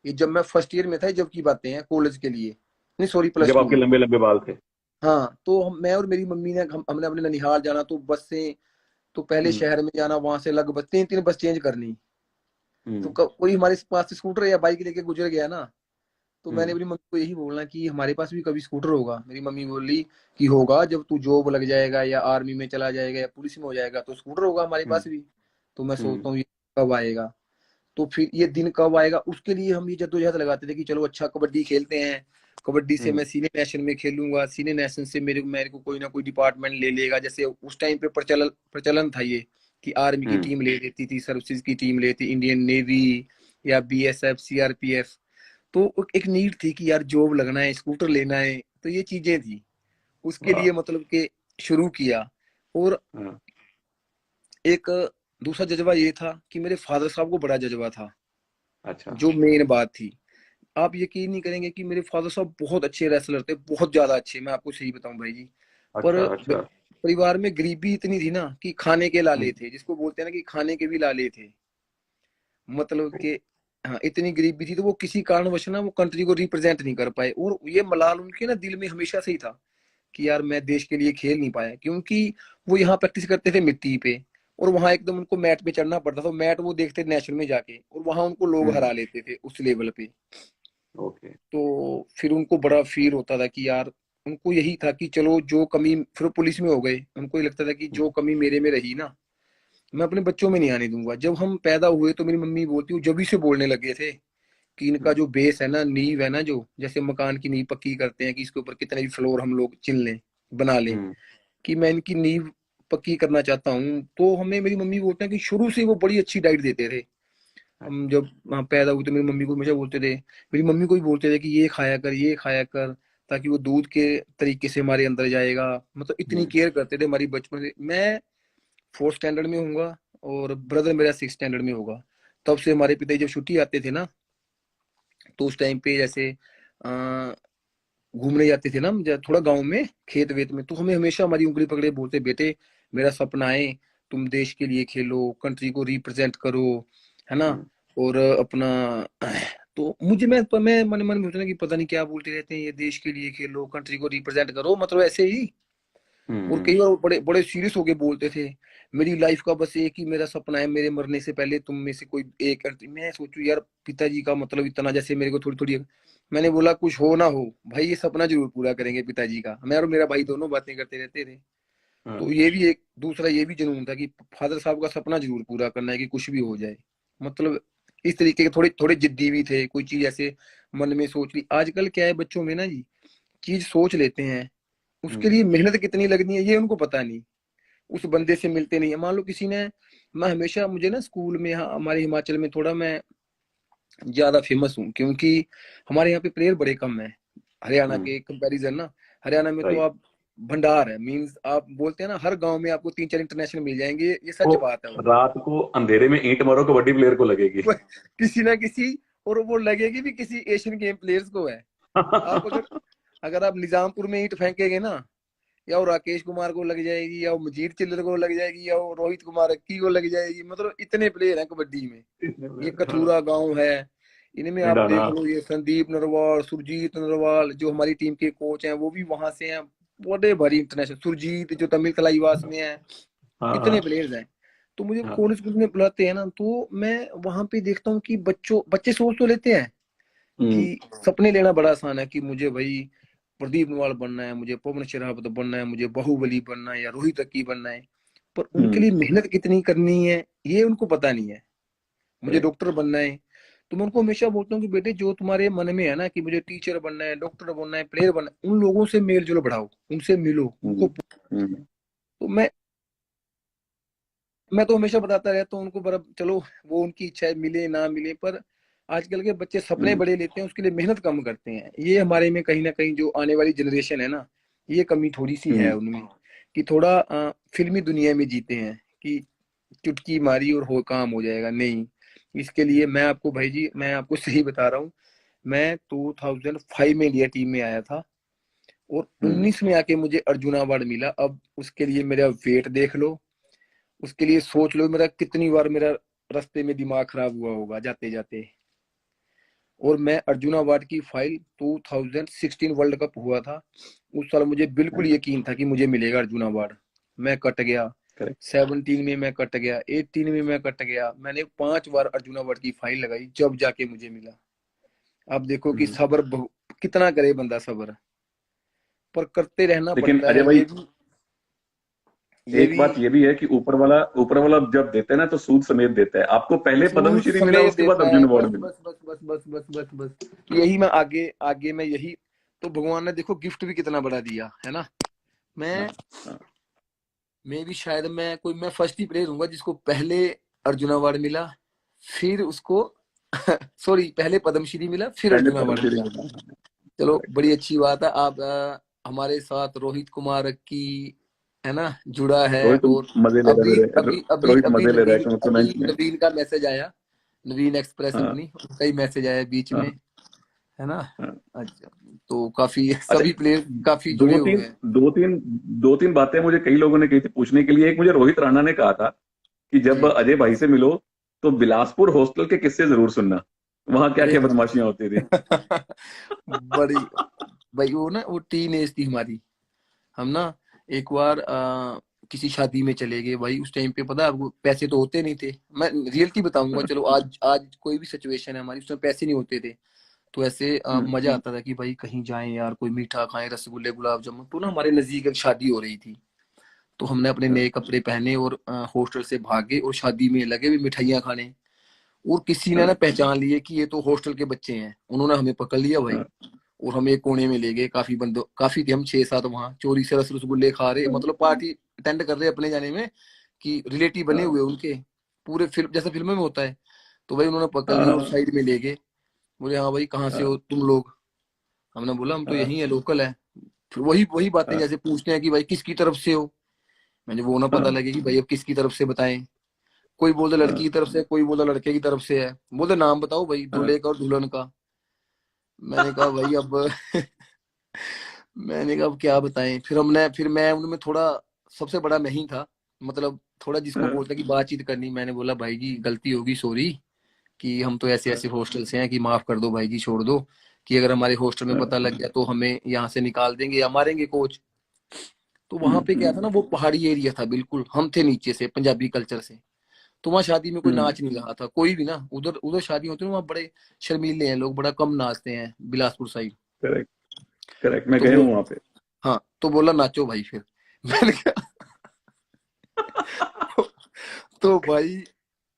Speaker 2: ये जब मैं फर्स्ट ईयर में था, जब की बातें हैं, कॉलेज के लिए, नहीं सॉरी, प्लस
Speaker 1: जब
Speaker 2: टू
Speaker 1: आपके
Speaker 2: में।
Speaker 1: लंबे लंबे बाल थे।
Speaker 2: हाँ, तो मैं और मेरी मम्मी ने हमने अपने ननिहाल जाना, तो बस से, तो पहले
Speaker 1: हम्म।
Speaker 2: शहर में जाना, वहां से लगभग 3 3 बस चेंज करनी। तो
Speaker 1: हम्म।
Speaker 2: कोई हमारे पास से स्कूटर या बाइक लेके गुजर गया ना, तो मैंने
Speaker 1: हम्म।
Speaker 2: अपनी मम्मी को यही बोलना कि हमारे पास भी कभी स्कूटर होगा। मेरी मम्मी बोली कि होगा, जब तू जॉब लग जाएगा या आर्मी में चला जाएगा या पुलिस में हो जाएगा तो स्कूटर होगा हमारे
Speaker 1: हम्म।
Speaker 2: पास भी। तो मैं
Speaker 1: हम्म।
Speaker 2: सोचता हूँ ये कब आएगा। तो फिर ये दिन कब आएगा, उसके लिए हम ये जद्दोजहद लगाते थे कि चलो अच्छा कबड्डी खेलते हैं, कबड्डी से
Speaker 1: हम्म।
Speaker 2: मैं सीनियर नेशनल में खेलूंगा, सीनियर नेशनल से मेरे को कोई ना कोई डिपार्टमेंट ले लेगा। जैसे उस टाइम पे प्रचलन प्रचलन था ये, कि आर्मी की
Speaker 1: हम्म।
Speaker 2: टीम ले लेती थी, सर्विसेज की टीम लेती, इंडियन नेवी या बीएसएफ, सीआरपीएफ। तो एक नीड थी कि यार जॉब लगना है, स्कूटर लेना है, तो ये चीजें थी। उसके
Speaker 1: वाह।
Speaker 2: लिए मतलब कि शुरू किया। और
Speaker 1: हाँ।
Speaker 2: एक दूसरा जज्बा ये था कि मेरे फादर साहब को बड़ा जज्बा था,
Speaker 1: अच्छा
Speaker 2: जो मेन बात थी। आप यकीन नहीं करेंगे कि मेरे फादर साहब बहुत अच्छे रेसलर थे, बहुत ज्यादा अच्छे, मैं आपको सही बताऊं भाई जी। पर
Speaker 1: अच्छा। अच्छा।
Speaker 2: परिवार में गरीबी इतनी थी ना कि खाने के लाले
Speaker 1: हम्म।
Speaker 2: थे, जिसको बोलते हैं ना कि खाने के भी लाले थे। मतलब कि हाँ, इतनी गरीबी थी, तो वो किसी कारणवश ना वो कंट्री को रिप्रेजेंट नहीं कर पाए, और ये मलाल उनके ना दिल में हमेशा से ही था कि यार मैं देश के लिए खेल नहीं पाया, क्योंकि वो यहाँ प्रैक्टिस करते थे मिट्टी पे, और वहां एकदम उनको मैट पे चढ़ना पड़ता था। मैट वो देखते नेशनल में जाके, और वहां उनको लोग
Speaker 1: हम्म।
Speaker 2: हरा लेते थे उस लेवल पे।
Speaker 1: ओके।
Speaker 2: तो फिर उनको बड़ा फील होता था कि यार, उनको यही था कि चलो जो कमी, फिर पुलिस में हो गए, उनको ये लगता था कि जो
Speaker 1: हम्म।
Speaker 2: कमी मेरे में रही ना, मैं अपने बच्चों में नहीं आने दूंगा। जब हम पैदा हुए तो मेरी मम्मी बोलती हूँ, जब ही से बोलने लगे थे कि इनका
Speaker 1: हम्म।
Speaker 2: जो बेस है ना, नींव है ना, जो जैसे मकान की नींव पक्की करते हैं कि इसके ऊपर कितने भी फ्लोर हम लोग चिन लें, बना लें,
Speaker 1: हम्म।
Speaker 2: कि मैं इनकी नींव पक्की करना चाहता हूँ। तो हमें मेरी मम्मी बोलते हैं कि शुरू से वो बड़ी अच्छी डाइट देते थे। हम
Speaker 1: अच्छा।
Speaker 2: जब पैदा हुए तो मेरी मम्मी को हमेशा बोलते थे, मेरी मम्मी को भी बोलते थे कि ये खाया कर, ये खाया कर, ताकि वो दूध के तरीके से हमारे अंदर जाएगा। मतलब इतनी
Speaker 1: हम्म।
Speaker 2: केयर करते थे हमारी बचपन से। मैं 4th स्टैंडर्ड में हूँगा, और ब्रदर मेरा 6th स्टैंडर्ड में होगा। तब से हमारे पिताजी जब छुट्टी आते थे ना, तो उस टाइम पे जैसे अ, घूमने जाते थे ना हम, थोड़ा गांव में खेत वेत में, तो हमें हमेशा हमारी उंगली पकड़े बोलते, बेटे मेरा सपना है तुम देश के लिए खेलो, कंट्री को रिप्रेजेंट करो, है ना।
Speaker 1: हम्म।
Speaker 2: और अपना तो मुझे मैं मन मन में सोचना कि पता नहीं क्या बोलते रहते हैं, ये देश के लिए खेलो, कंट्री को रिप्रेजेंट करो, मतलब ऐसे ही। और
Speaker 1: हम्म।
Speaker 2: कई बार वो बड़े बड़े सीरियस होके बोलते थे, मेरी लाइफ का बस एक ही मेरा सपना है, मेरे मरने से पहले तुम में से कोई एक मैं सोचू यार, पिताजी का मतलब इतना, जैसे मेरे को थोड़ी थोड़ी। मैंने बोला कुछ हो ना हो भाई, ये सपना जरूर पूरा करेंगे पिताजी का। मैं और मेरा भाई दोनों बातें करते रहते थे।
Speaker 1: हाँ।
Speaker 2: तो ये भी एक दूसरा ये भी जुनून था कि फादर साहब का सपना जरूर पूरा करना है, कि कुछ भी हो जाए। मतलब इस तरीके के थोड़े थोड़े जिद्दी भी थे, कोई चीज ऐसे मन में सोच ली। आजकल क्या है बच्चों में ना जी, चीज सोच लेते हैं, उसके
Speaker 1: हम्म।
Speaker 2: लिए मेहनत कितनी लगनी है ये उनको पता नहीं। उस बंदे से मिलते नहीं है, मान लो किसी ने, मैं हमेशा, मुझे ना स्कूल में, यहाँ हमारे हिमाचल में थोड़ा मैं ज्यादा फेमस हूँ, क्योंकि हमारे यहाँ पे प्लेयर बड़े कम है हरियाणा
Speaker 1: हम्म।
Speaker 2: के कंपैरिजन ना। हरियाणा में तो
Speaker 1: राइट।
Speaker 2: आप भंडार है, मींस आप बोलते हैं ना, हर गांव में आपको 3 4 इंटरनेशनल मिल जाएंगे, ये
Speaker 1: वो
Speaker 2: सच बात है वो।
Speaker 1: रात को अंधेरे में ईंट मारो कबड्डी प्लेयर को लगेगी।
Speaker 2: किसी ना किसी, और वो लगेगी भी किसी एशियन गेम प्लेयर्स को है। आप अगर अगर आप निजामपुर में ईंट फेंकेंगे ना, या वो राकेश कुमार को लग जाएगी, या वो मजीद चिल्लर को लग जाएगी, या वो रोहित कुमार अक्की को लग जाएगी। मतलब इतने प्लेयर हैं कबड्डी में। ये
Speaker 1: हाँ।
Speaker 2: कथूरा गांव है, इनमें आप
Speaker 1: ढाना।
Speaker 2: देख लो, ये संदीप नरवाल, सुरजीत नरवाल जो हमारी टीम के कोच हैं, वो भी वहां से हैं। बड़े भारी इंटरनेशनल, सुरजीत जो तमिल तलाईवास में है।
Speaker 1: हाँ
Speaker 2: इतने
Speaker 1: हाँ
Speaker 2: प्लेयर्स हैं। तो मुझे
Speaker 1: हाँ।
Speaker 2: कॉलेज स्कूल में बुलाते हैं ना, तो मैं वहां पे देखता हूँ कि बच्चे सोच तो लेते हैं कि सपने लेना बड़ा आसान है कि मुझे भाई प्रदीप नवाल बनना है, मुझे पवन शरावत बनना है, मुझे बाहुबली बनना है या रोहित अक्की बनना है, पर उनके लिए मेहनत कितनी करनी है ये उनको पता नहीं है। मुझे डॉक्टर बनना है, तो मैं उनको हमेशा बोलता हूँ कि बेटे जो तुम्हारे मन में है ना कि मुझे टीचर बनना है, डॉक्टर बनना है, प्लेयर बनना है, उन लोगों से मेल जोल बढ़ाओ, उनसे मिलो, उनको तो मैं तो हमेशा बताता रहता हूँ उनको, पर अब चलो वो उनकी इच्छा है, मिले ना मिले, पर आजकल के बच्चे सपने बड़े लेते हैं, उसके लिए मेहनत कम करते हैं। ये हमारे में कहीं ना कहीं जो आने वाली जनरेशन है ना, ये कमी थोड़ी सी है उनमें, कि थोड़ा फिल्मी दुनिया में जीते हैं कि चुटकी मारी और हो काम हो जाएगा, नहीं। इसके लिए मैं आपको भाई जी, मैं आपको सही बता रहा हूँ, मैं 2005 में इंडिया टीम में आया था और 19 में आके मुझे अर्जुन अवार्ड मिला। अब उसके लिए मेरा वेट देख लो, उसके लिए सोच लो मेरा कितनी बार मेरा रास्ते में दिमाग खराब हुआ होगा जाते जाते। और मैं अर्जुन अवार्ड की फाइल 2016 वर्ल्ड कप हुआ था, उस साल मुझे बिल्कुल यकीन था कि मुझे मिलेगा अर्जुन अवार्ड। मैं कट गया, 17 में मैं कट गया, 18 में मैं कट गया, मैंने 5 बार अर्जुन अवार्ड की फाइल लगाई जब जाके मुझे मिला। अब देखो कि सब्र कितना करे बंदा, सब्र पर करते रहना
Speaker 3: लेकिन
Speaker 2: पड़ता
Speaker 3: अजय
Speaker 2: है।
Speaker 3: भाई,
Speaker 2: ये
Speaker 3: एक
Speaker 2: भी
Speaker 3: बात ये भी है कि ऊपर वाला जब देता है ना तो सूद समेत देता है। आपको पहले
Speaker 2: सूद
Speaker 3: पद्मश्री मिला,
Speaker 2: समेत
Speaker 3: उसके बाद
Speaker 2: देता
Speaker 3: अर्जुन
Speaker 2: है,
Speaker 3: अवार्ड
Speaker 2: बस
Speaker 3: मिला।
Speaker 2: बस बस बस बस बस बस बस यही मैं आगे आगे मैं यही, तो भगवान ने देखो गिफ्ट भी कितना बड़ा दिया है ना। मैं
Speaker 3: हाँ, हाँ।
Speaker 2: मैं भी शायद मैं फर्स्ट ही प्लेयर हूँ जिसको पहले अर्जुन अवार्ड मिला, फिर उसको सॉरी पहले पद्मश्री मिला फिर
Speaker 3: पहले
Speaker 2: अर्जुन अवार्ड
Speaker 3: पद्मश्री
Speaker 2: मिला।
Speaker 3: मिला।
Speaker 2: चलो
Speaker 3: करेक्ट।
Speaker 2: बड़ी अच्छी बात है। आप हमारे साथ रोहित कुमार की है ना जुड़ा है।
Speaker 3: रोहित
Speaker 2: और
Speaker 3: मजे ले रहा है
Speaker 2: अभी
Speaker 3: मेरे।
Speaker 2: अभी अभी
Speaker 3: रोहित
Speaker 2: अभी
Speaker 3: मजे ले रहा है
Speaker 2: नवीन अभी
Speaker 3: टूर्नामेंट में।
Speaker 2: नवीन का मैसेज आया, नवीन एक्सप्रेस
Speaker 3: हाँ,
Speaker 2: अपनी, उसका ही मैसेज आया बीच में,
Speaker 3: हाँ,
Speaker 2: है ना।
Speaker 3: हाँ।
Speaker 2: अच्छा, तो काफी
Speaker 3: अच्छा,
Speaker 2: सभी प्लेयर काफी जुड़े
Speaker 3: दो
Speaker 2: हुए
Speaker 3: तीन
Speaker 2: हैं।
Speaker 3: दो तीन दो तीन बातें मुझे कई लोगों ने कही थी पूछने के लिए। एक मुझे रोहित राणा ने कहा था कि जब
Speaker 2: जी
Speaker 3: अजय भाई से मिलो तो बिलासपुर हॉस्टल के किस्से जरूर सुनना, वहां क्या
Speaker 2: अरे
Speaker 3: क्या बदमाशियां होती थी।
Speaker 2: बड़ी भाई वो ना वो टीन एज थी हमारी। हम ना एक बार किसी शादी में चले गए भाई, उस टाइम पे पता है आपको पैसे तो होते नहीं थे। मैं रियलिटी बताऊंगा, चलो आज आज कोई भी सिचुएशन है हमारी, उसमें पैसे नहीं होते थे। तो ऐसे मजा आता था कि भाई कहीं जाएं यार, कोई मीठा खाएं, रसगुल्ले गुलाब जामुन। तो ना हमारे नजदीक एक शादी हो रही थी, तो हमने अपने नए कपड़े पहने और हॉस्टल से भागे और शादी में लगे भी मिठाइयाँ खाने। और किसी ने ना पहचान लिए कि ये तो हॉस्टल के बच्चे हैं, उन्होंने हमें पकड़ लिया भाई और हम एक कोने में ले गए। काफी थे हम, 6-7 वहां चोरी से रसगुल्ले खा रहे, मतलब पार्टी अटेंड कर रहे अपने जाने में, कि रिलेटिव बने हुए उनके, पूरे फिल्म जैसा फिल्म में होता है। तो भाई उन्होंने पकड़ लिया और साइड में ले गए। बोले हाँ भाई कहाँ से हो तुम लोग। हमने बोला हम तो यही है, लोकल है। फिर वही वही बातें जैसे पूछते हैं कि भाई किसकी तरफ से हो। मैंने वो ना पता लगे कि भाई अब किसकी तरफ से बताएं। कोई बोलता लड़की की तरफ से, कोई बोलता लड़के की तरफ से है। बोलते नाम बताओ भाई दूल्हे का और दुल्हन का। मैंने कहा भाई अब मैंने कहा अब क्या बताएं। फिर मैं उनमें थोड़ा सबसे बड़ा मैं ही था, मतलब थोड़ा जिसको बोलता कि बातचीत करनी। मैंने बोला भाई जी गलती होगी, सॉरी, कि हम तो ऐसे ऐसे हॉस्टल से हैं कि माफ कर दो भाई जी, छोड़ दो, कि अगर हमारे हॉस्टल में पता लग गया तो हमें यहाँ से निकाल देंगे या मारेंगे कोच। तो वहां पे क्या था ना, वो पहाड़ी एरिया था बिल्कुल, हम थे नीचे से पंजाबी कल्चर से। तो वहाँ शादी में कोई नाच नहीं रहा था कोई भी ना। उधर उधर शादी होती है वहाँ बड़े शर्मीले हैं लोग, बड़ा कम नाचते हैं बिलासपुर साइड।
Speaker 3: Correct, correct. मैं
Speaker 2: तो
Speaker 3: गए
Speaker 2: वो
Speaker 3: हूँ वहां पे।
Speaker 2: हाँ तो बोला नाचो भाई फिर मैंने कहा तो भाई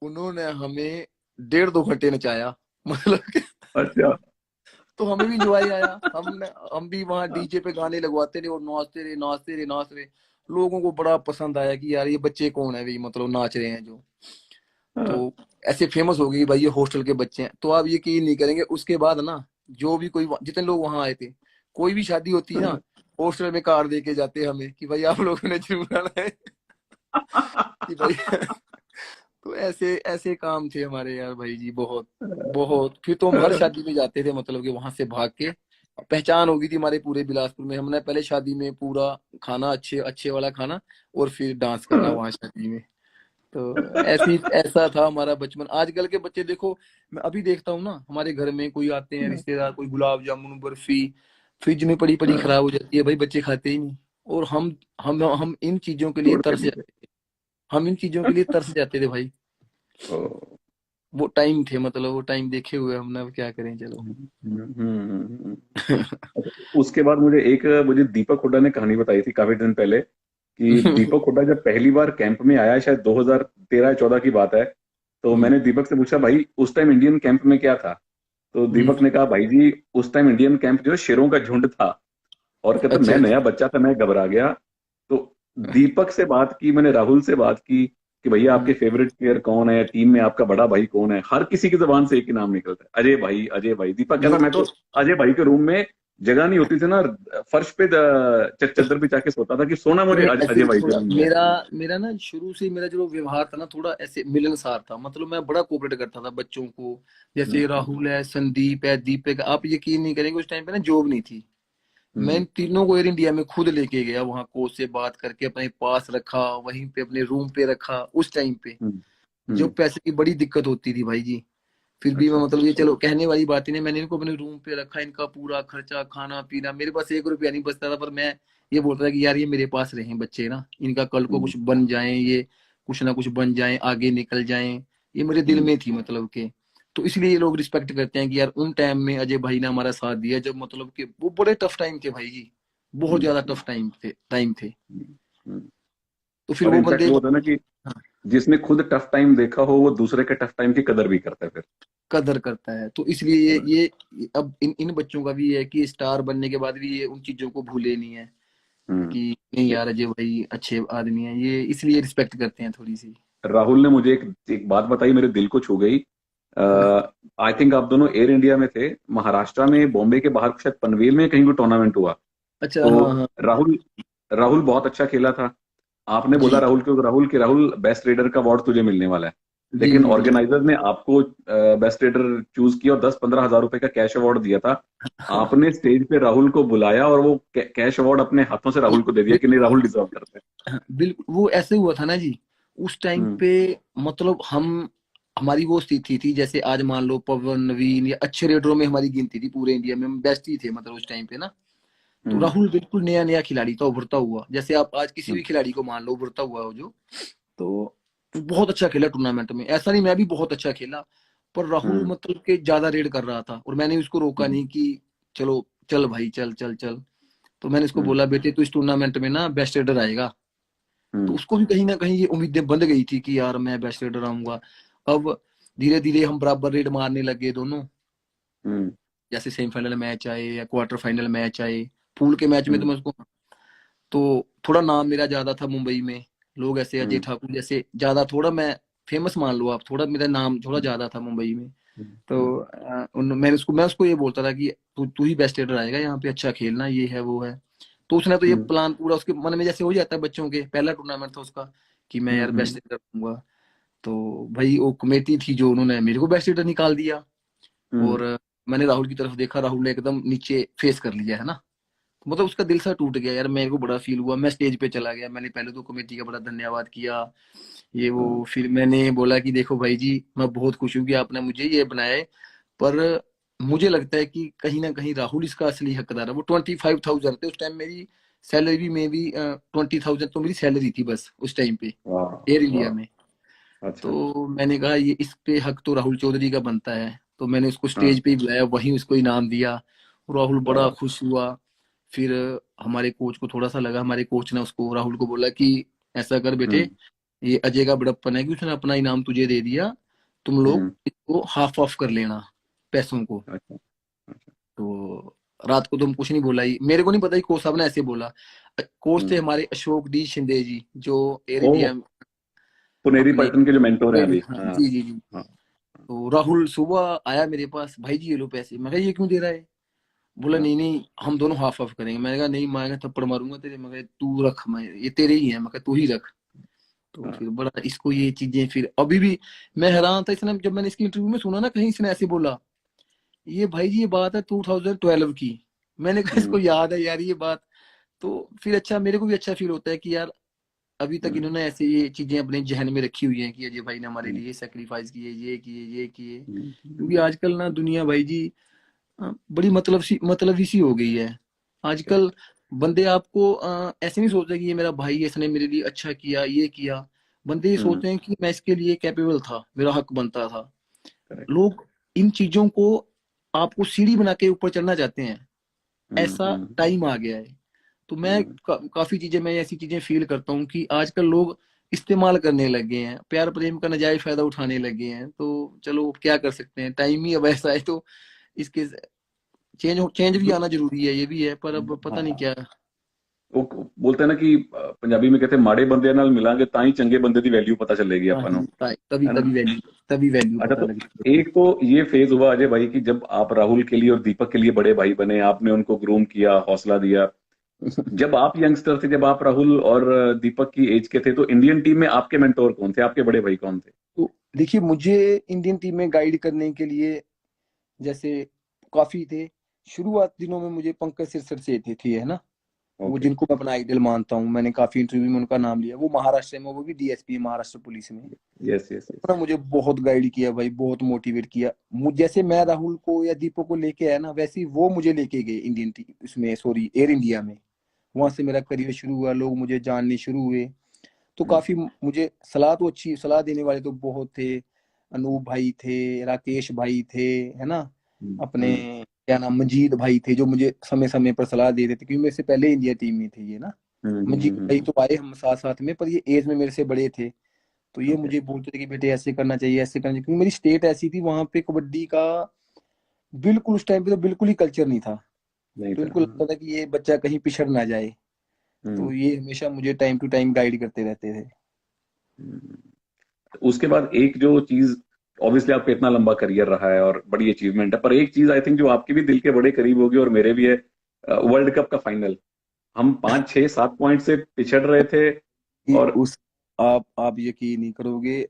Speaker 2: उन्होंने हमें 1.5-2 घंटे नचाया मतलब कि,
Speaker 3: अच्छा।
Speaker 2: तो हमें भी इंजॉय आया। हम भी वहाँ डीजे पे गाने लगवाते रहे और नाचते रहे नाचते रहे नाचते रहे। लोगों को बड़ा पसंद आया कि यार ये बच्चे कौन है भाई, मतलब नाच रहे हैं जो। तो ऐसे फेमस हो गई भाई ये हॉस्टल के बच्चे हैं। तो आप ये यकीन नहीं करेंगे, उसके बाद ना जो भी कोई जितने लोग वहां आए थे, कोई भी शादी होती है ना, हॉस्टल में कार्ड दे के जाते हैं हमें कि भाई आप लोगों ने जरूर आना है कि भाई तो ऐसे ऐसे काम थे हमारे यार भाई जी, बहुत बहुत। फिर तो हम हर शादी में जाते थे, मतलब कि वहां से भाग के। पहचान हो गई थी हमारे पूरे बिलासपुर में। हमने पहले शादी में पूरा खाना, अच्छे अच्छे वाला खाना, और फिर डांस करना वहां शादी में। तो ऐसा था हमारा बचपन। आजकल के बच्चे देखो, मैं अभी देखता हूँ ना हमारे घर में कोई आते हैं रिश्तेदार, कोई गुलाब जामुन बर्फी फ्रिज में पड़ी पड़ी खराब हो जाती है भाई, बच्चे खाते ही नहीं। और हम इन चीजों के लिए
Speaker 3: छोड़ के
Speaker 2: तरस
Speaker 3: नहीं गए।
Speaker 2: जाते थे, हम इन चीजों के लिए तरस जाते थे भाई। वो टाइम थे, मतलब वो टाइम देखे हुए हमने, अब क्या करें, चलो।
Speaker 3: अच्छा, उसके बाद मुझे दीपक हुड्डा ने कहानी बताई थी काफी दिन पहले कि दीपक हुड्डा जब पहली बार कैंप में आया, शायद 2013-14 की बात है। तो मैंने दीपक से पूछा, भाई उस टाइम इंडियन कैंप में क्या था? तो दीपक ने कहा, भाई जी उस टाइम इंडियन कैंप जो है शेरों का झुंड था। और कहता,
Speaker 2: अच्छा
Speaker 3: मैं
Speaker 2: अच्छा।
Speaker 3: नया बच्चा था, मैं घबरा गया। तो दीपक से बात की मैंने, राहुल से बात की कि भैया आपके फेवरेट प्लेयर कौन है, टीम में आपका बड़ा भाई कौन है? हर किसी की जुबान से एक ही नाम निकलता है, अजय भाई, अजय भाई। दीपक कहता,
Speaker 2: मेरे
Speaker 3: मैं तो
Speaker 2: को
Speaker 3: अजय भाई के रूम में जगह नहीं होती थी ना, फर्श पे चद्दर बिछा के सोता था कि सोना मुझे
Speaker 2: नहीं,
Speaker 3: अजय
Speaker 2: ऐसे
Speaker 3: भाई के
Speaker 2: थोड़ा
Speaker 3: रूम में है।
Speaker 2: मेरा मेरा ना शुरू से मेरा जो व्यवहार था ना, थोड़ा ऐसे मिलनसार था, मतलब मैं बड़ा कोऑपरेट करता था बच्चों को। जैसे राहुल है, संदीप है, दीपक, आप यकीन नहीं करेंगे, उस टाइम पे ना जॉब नहीं थी। मैं
Speaker 3: हम्म,
Speaker 2: इन तीनों को एयर इंडिया में खुद लेके गया, वहां कोच से बात करके अपने पास रखा, वहीं पे अपने रूम पे रखा उस टाइम पे,
Speaker 3: हम्म,
Speaker 2: जब पैसे की बड़ी दिक्कत होती थी भाई जी। फिर भी मैं,
Speaker 3: अच्छा,
Speaker 2: मतलब ये चलो कहने वाली बात ही नहीं, मैंने इनको अपने रूम पे रखा, इनका पूरा खर्चा, खाना पीना, मेरे पास 1 रुपया नहीं बचता था, पर मैं ये बोलता था कि यार ये मेरे पास रहे बच्चे ना, इनका कल को
Speaker 3: हम्म,
Speaker 2: कुछ बन जाए, ये कुछ ना कुछ बन जाए, आगे निकल जाए, ये मेरे दिल
Speaker 3: हम्म,
Speaker 2: में थी, मतलब के। तो इसलिए ये लोग रिस्पेक्ट करते हैं कि यार उन टाइम में अजय भाई ने हमारा साथ दिया, जब मतलब कि वो बड़े टफ टाइम थे भाई जी, बहुत
Speaker 3: हम्म,
Speaker 2: ज्यादा टफ टाइम थे।
Speaker 3: हम्म, हम्म।
Speaker 2: तो फिर
Speaker 3: और
Speaker 2: वो
Speaker 3: इनफैक्ट
Speaker 2: बंदे,
Speaker 3: वो होता है ना कि
Speaker 2: हाँ,
Speaker 3: जिसने खुद टफ टाइम देखा हो वो दूसरे के टफ टाइम की कदर भी करता है फिर।
Speaker 2: कदर करता है। तो इसलिए ये अब इन इन बच्चों का भी है कि स्टार बनने के बाद भी ये उन चीजों को भूले नहीं है,
Speaker 3: हम्म।
Speaker 2: कि नहीं यार अजय भाई अच्छे आदमी है, ये इसलिए रिस्पेक्ट करते हैं थोड़ी सी।
Speaker 3: राहुल ने मुझे एक बात बताई, मेरे दिल को छू गई। आई थिंक आप दोनों एयर इंडिया में थे, महाराष्ट्र में, बॉम्बे के बाहर शायद पनवेल में कहीं कोई टूर्नामेंट हुआ।
Speaker 2: अच्छा,
Speaker 3: तो
Speaker 2: हाँ हाँ।
Speaker 3: राहुल राहुल बहुत अच्छा खेला था। आपने बोला
Speaker 2: जी
Speaker 3: राहुल बेस्ट रेडर का अवार्ड तुझे मिलने वाला है।
Speaker 2: जी
Speaker 3: लेकिन
Speaker 2: जी जी।
Speaker 3: ऑर्गेनाइजर ने आपको बेस्ट रेडर चूज किया और 10-15 हजार रुपए का कैश अवार्ड दिया था। आपने स्टेज पे राहुल को बुलाया और वो कैश अवार्ड अपने हाथों से राहुल को दे दिया कि नहीं, राहुल डिजर्व करते हैं।
Speaker 2: बिल्कुल वो ऐसे हुआ था ना जी, उस टाइम
Speaker 3: हम्म,
Speaker 2: पे, मतलब हमारी वो स्थिति थी, जैसे आज मान लो पवन, नवीन, या अच्छे रेडरों में हमारी गिनती थी पूरे इंडिया में, हम बेस्ट ही थे मतलब उस टाइम पे ना। तो
Speaker 3: हम्म,
Speaker 2: राहुल बिल्कुल नया नया खिलाड़ी था, उभरता हुआ, जैसे आप आज किसी भी
Speaker 3: हम्म,
Speaker 2: खिलाड़ी को मान लो उभरता हुआ हो जो, तो बहुत अच्छा खेला टूर्नामेंट में, ऐसा नहीं मैं भी बहुत अच्छा खेला, पर राहुल
Speaker 3: हम्म,
Speaker 2: मतलब के ज्यादा रेड कर रहा था, और मैंने उसको रोका
Speaker 3: हम्म,
Speaker 2: नहीं कि चलो चल भाई, चल चल चल। तो मैंने उसको
Speaker 3: हम्म,
Speaker 2: बोला, बेटे तू इस टूर्नामेंट में ना बेस्ट रेडर आएगा। तो
Speaker 3: हम्म,
Speaker 2: उसको भी कहीं ना कहीं ये उम्मीदें बंध गई थी कि यार मैं बेस्ट रेडर आऊंगा। अब धीरे धीरे हम बराबर रेड मारने लगे दोनों,
Speaker 3: हम्म,
Speaker 2: जैसे सेमीफाइनल मैच आए या क्वार्टर फाइनल मैच आए, पूल के मैच में तो
Speaker 3: हम्म,
Speaker 2: मैं उसको, तो थोड़ा नाम मेरा ज्यादा था मुंबई में, लोग ऐसे अजय
Speaker 3: हम्म,
Speaker 2: ठाकुर जैसे ज्यादा, थोड़ा मैं फेमस मान लो आप, थोड़ा मेरा नाम थोड़ा ज्यादा था मुंबई में।
Speaker 3: हम्म,
Speaker 2: तो मैं उसको ये बोलता था कि तू तू ही बेस्ट रेडर आएगा यहाँ पे, अच्छा खेलना, ये है वो है। तो उसने तो ये
Speaker 3: हम्म,
Speaker 2: प्लान पूरा, उसके मन में जैसे हो जाता है बच्चों के, पहला टूर्नामेंट था उसका, कि मैं
Speaker 3: हम्म,
Speaker 2: यार बेस्ट रेडर दूंगा। तो भाई वो कमेटी थी जो, उन्होंने मेरे को बेस्ट रेडर निकाल दिया।
Speaker 3: हम्म,
Speaker 2: और मैंने राहुल की तरफ देखा, राहुल ने एकदम नीचे फेस कर लिया है ना, तो मतलब उसका दिल सा टूट गया यार, मेरे को बड़ा फील हुआ, मैं स्टेज पे चला गया, मैंने पहले तो कमेटी का बड़ा धन्यवाद किया, ये
Speaker 3: हम्म,
Speaker 2: वो, फिर मैंने बोला कि देखो भाई जी, मैं बहुत खुश हूँ कि आपने मुझे ये बनाया है, पर मुझे लगता है कि कहीं ना कहीं राहुल इसका असली हकदार है। वो 25,000 थे उस टाइम, मेरी सैलरी में भी 20,000 तो मेरी सैलरी थी बस उस टाइम पे,
Speaker 3: वाह,
Speaker 2: एयर इंडिया
Speaker 3: वाह,
Speaker 2: में।
Speaker 3: अच्छा,
Speaker 2: तो मैंने कहा ये इस पे हक तो राहुल चौधरी का बनता है, तो मैंने उसको
Speaker 3: हाँ,
Speaker 2: स्टेज पे ही बुलाया, वहीं उसको इनाम दिया, और राहुल
Speaker 3: क्या
Speaker 2: बड़ा
Speaker 3: बात।
Speaker 2: खुश हुआ। फिर हमारे कोच को थोड़ा सा लगा, हमारे कोच ने उसको, राहुल को बोला कि ऐसा कर बेटे,
Speaker 3: हम्म,
Speaker 2: ये अजय का बड़प्पन है कि उसने अपना इनाम तुझे दे दिया, तुम लोग
Speaker 3: हम्म,
Speaker 2: इसको हाफ ऑफ कर लेना पैसों को।
Speaker 3: अच्छा, अच्छा,
Speaker 2: तो रात को तुम कुछ नहीं बोला ही, मेरे को नहीं पता ही, कोच साहब ने ऐसे बोला। कोच थे
Speaker 3: हम्म,
Speaker 2: हमारे अशोक डी शिंदे जी, जो एयर
Speaker 3: ओ,
Speaker 2: इंडिया
Speaker 3: पुनेरी
Speaker 2: अपने,
Speaker 3: पलटन के जो मेंटोर हैं अभी,
Speaker 2: हाँ
Speaker 3: हाँ,
Speaker 2: जी जी जी।
Speaker 3: हाँ,
Speaker 2: तो राहुल सुबह आया मेरे पास, भाई जी ये लो पैसे, मैं कहा ये क्यों दे रहा है? बोला
Speaker 3: हाँ,
Speaker 2: नहीं नहीं, हम दोनों हाफ ऑफ करेंगे। मैंने कहा नहीं, मैं थप्पड़ मारूंगा तेरे, मैं कहा तू रख, मैं ये तेरे ही है, मैं कहा तू ही रख। तो
Speaker 3: हाँ,
Speaker 2: फिर बड़ा इसको ये चीजें, फिर अभी भी मैं हैरान था, इसने जब मैंने इसकी इंटरव्यू में सुना ना, कहीं इसने ऐसे बोला, ये भाई जी ये बात है 2012 की। मैंने कहा इसको
Speaker 3: हम्म,
Speaker 2: याद है यार ये बात। तो फिर अच्छा, मेरे को भी अच्छा फील होता है कि यार अभी तक
Speaker 3: हम्म,
Speaker 2: इन्होंने ऐसे ये चीजें अपने जहन में रखी हुई हैं कि अजय भाई ने हमारे
Speaker 3: हम्म,
Speaker 2: लिए सेक्रीफाइस किए, ये किए, ये किए।
Speaker 3: हम्म,
Speaker 2: क्योंकि आजकल ना दुनिया भाई जी बड़ी मतलब सी हो गई है
Speaker 3: correct,
Speaker 2: आजकल। बंदे आपको ऐसे नहीं सोचते कि ये मेरा भाई है, इसने मेरे लिए अच्छा किया, ये किया। बंदे ये
Speaker 3: हम्म,
Speaker 2: सोचते हैं कि मैं इसके लिए कैपेबल था, मेरा हक बनता था।
Speaker 3: करेक्ट।
Speaker 2: लोग इन चीजों को आपको सीढ़ी बना के ऊपर चढ़ना चाहते हैं, ऐसा टाइम आ गया है। तो मैं काफी चीजें, मैं ऐसी चीजें फील करता हूँ कि आजकल लोग इस्तेमाल करने लगे हैं, प्यार प्रेम का नाजायज फायदा उठाने लगे हैं। तो चलो क्या कर सकते हैं, टाइम ही अब ऐसा है। तो इसके चेंज भी आना जरूरी है, ये भी है, पर अब पता नहीं
Speaker 3: हाँ,
Speaker 2: क्या।
Speaker 3: वो बोलते हैं ना कि पंजाबी में कहते हैं माड़े बंदे नाल मिलांगे ताई चंगे बंदे दी वैल्यू पता चलेगी
Speaker 2: हाँ
Speaker 3: अपन को,
Speaker 2: तभी
Speaker 3: है ना।
Speaker 2: तभी वैल्यू
Speaker 3: अच्छा,
Speaker 2: पता
Speaker 3: तो
Speaker 2: लगे।
Speaker 3: एक तो ये फेज हुआ अजय भाई कि जब आप राहुल के लिए और दीपक के लिए बड़े भाई बने, आपने उनको ग्रूम किया, हौसला दिया। जब आप यंगस्टर थे, जब आप राहुल और दीपक की एज के थे, तो इंडियन टीम में आपके मेंटोर कौन थे, आपके बड़े भाई कौन थे?
Speaker 2: तो देखिए, मुझे इंडियन टीम में गाइड करने के लिए जैसे काफी थे। शुरुआत दिनों में मुझे पंकज सिरसर से थे, है ना, वो
Speaker 3: ओके।
Speaker 2: जिनको मैं अपना आइडल मानता हूँ। मैंने काफी इंटरव्यू में उनका नाम लिया। वो महाराष्ट्र में, वो भी डीएसपी है महाराष्ट्र पुलिस में।
Speaker 3: Yes yes yes.
Speaker 2: उन्होंने मुझे बहुत गाइड किया भाई, बहुत मोटिवेट किया। जैसे मैं राहुल को या दीपक को लेके आया ना, वैसे ही वो मुझे लेके गए इंडियन टीम उसमें, सॉरी, एयर इंडिया में। वहां से मेरा करियर शुरू हुआ, लोग मुझे जानने शुरू हुए। तो काफी मुझे सलाह तो अच्छी, सलाह देने वाले तो बहुत थे। अनूप भाई थे, राकेश भाई थे, है ना, अपने क्या नाम, मंजीत भाई थे, जो मुझे समय समय पर सलाह दे देते, क्योंकि मेरे से पहले इंडिया टीम में थे ये ना। मंजीत भाई तो आए हम साथ साथ में, पर ये एज में मेरे से बड़े थे। तो ये
Speaker 3: ओके।
Speaker 2: मुझे बोलते थे कि बेटे ऐसे करना चाहिए, ऐसे करना चाहिए, क्योंकि मेरी स्टेट ऐसी थी, वहां पे कबड्डी का बिल्कुल उस टाइम पे तो बिल्कुल ही कल्चर नहीं था।
Speaker 3: नहीं
Speaker 2: तो
Speaker 3: था,
Speaker 2: इनको
Speaker 3: हाँ।
Speaker 2: लगता था कि ये बच्चा कहीं पिछड़ ना जाए। तो
Speaker 3: हम्म,
Speaker 2: ये हमेशा मुझे टाइम टू टाइम गाइड करते रहते थे।
Speaker 3: हम्म। उसके बाद एक जो चीज, ऑब्वियसली आपका इतना लंबा करियर रहा है और बड़ी अचीवमेंट है, पर एक चीज आई थिंक जो आपके भी दिल के बड़े करीब होगी और मेरे भी है, वर्ल्ड कप का फाइनल। हम 5 6 7 पॉइंट से पिछड़ रहे थे।
Speaker 2: कि
Speaker 3: और
Speaker 2: उस आप यकीन नहीं करोगे,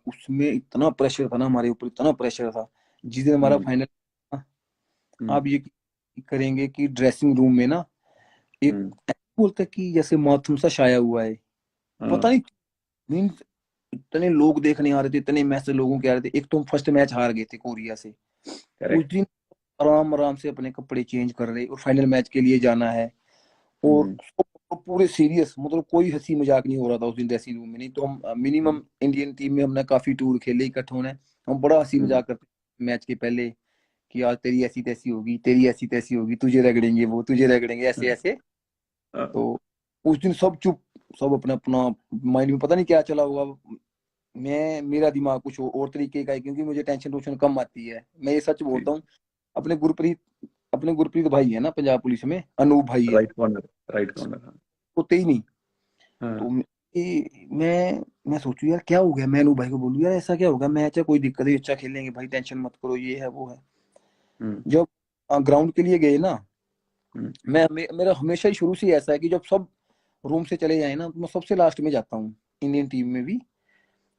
Speaker 2: उसमें इतना प्रेशर था ना हमारे ऊपर, इतना प्रेशर था जिस दिन हमारा
Speaker 3: हम्म,
Speaker 2: फाइनल।
Speaker 3: हम्म,
Speaker 2: आप यकीन करेंगे कि ड्रेसिंग रूम में ना एक
Speaker 3: हम्म,
Speaker 2: बोलता है कि जैसे मातम सा छाया हुआ है।
Speaker 3: हाँ,
Speaker 2: पता नहीं, मीन्स इतने लोग देखने आ रहे थे, इतने मैच से लोगों के आ रहे थे। एक तो हम फर्स्ट मैच हार गए थे कोरिया से। उस
Speaker 3: करेक्ट।
Speaker 2: दिन आराम आराम से अपने कपड़े चेंज कर रहे और फाइनल मैच के लिए जाना है। और
Speaker 3: हम्म,
Speaker 2: सब पूरे सीरियस, मतलब कोई हंसी मजाक नहीं हो रहा था उस दिन ड्रेसिंग रूम में। नहीं तो हम मिनिमम इंडियन टीम में हमने काफी टूर खेले इकट्ठे होने, हम बड़ा हंसी
Speaker 3: हम्म,
Speaker 2: मजाक करते मैच के पहले कि यार तेरी ऐसी तैसी होगी, तेरी ऐसी तैसी होगी, तुझे रगड़ेंगे, वो तुझे रगड़ेंगे, ऐसे ऐसे।
Speaker 3: हाँ,
Speaker 2: तो उस दिन सब चुप, सब अपना अपना माइंड में पता नहीं क्या चला होगा। मेरा दिमाग कुछ और तरीके का है, क्योंकि मुझे टेंशन टूशन कम आती है। मैं ये सच
Speaker 3: जी।
Speaker 2: बोलता हूँ। अपने गुरप्रीत अपने गुरप्रीत भाई है ना पंजाब पुलिस में, अनूप भाई है,
Speaker 3: राइट कॉर्नर, राइट कॉर्नर, हाँ।
Speaker 2: होते ही नहीं। तो
Speaker 3: हाँ,
Speaker 2: मैं सोचू यार क्या हो गया, मैं अनूप भाई को बोलूँ यार ऐसा क्या होगा, मैच है कोई दिक्कत है, अच्छा खेलेंगे भाई, टेंशन मत करो, ये है वो है।
Speaker 3: हम्म,
Speaker 2: जब ग्राउंड के लिए गए ना,
Speaker 3: हम्म,
Speaker 2: मेरा हमेशा ही शुरू से ही ऐसा है कि जब सब रूम से चले जाए ना, तो मैं सबसे लास्ट में जाता हूँ इंडियन टीम में भी।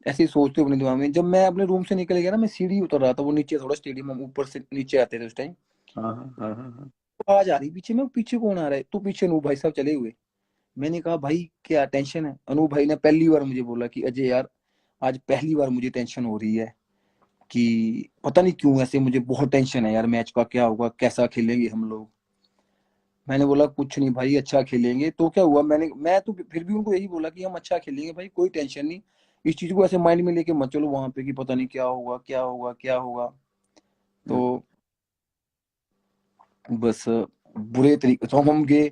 Speaker 2: ऐसे ही सोचते हो अपने दिमाग में। जब मैं अपने रूम से निकल गया ना, मैं सीढ़ी उतर रहा था, वो नीचे थोड़ा स्टेडियम, हम ऊपर से नीचे आते थे उस टाइम।
Speaker 3: हाँ, हाँ, हाँ, हाँ, हाँ,
Speaker 2: तो आवाज आ रही पीछे में, पीछे कौन आ रहा है, तो पीछे अनूप भाई साहब चले हुए। मैंने कहा भाई क्या टेंशन है। अनूप भाई ने पहली बार मुझे बोला कि अजय यार, आज पहली बार मुझे टेंशन हो रही है, कि पता नहीं क्यों ऐसे मुझे बहुत टेंशन है यार, मैच का क्या होगा, कैसा खेलेंगे हम लोग। मैंने बोला कुछ नहीं भाई, अच्छा खेलेंगे। तो क्या हुआ, मैं तो फिर भी उनको यही बोला कि हम अच्छा खेलेंगे भाई, कोई टेंशन नहीं। इस चीज को ऐसे माइंड में लेके मत चलो वहां पे कि पता नहीं क्या होगा, क्या होगा, क्या होगा। तो
Speaker 3: हम्म,
Speaker 2: बस बुरे तरीके से हम गए।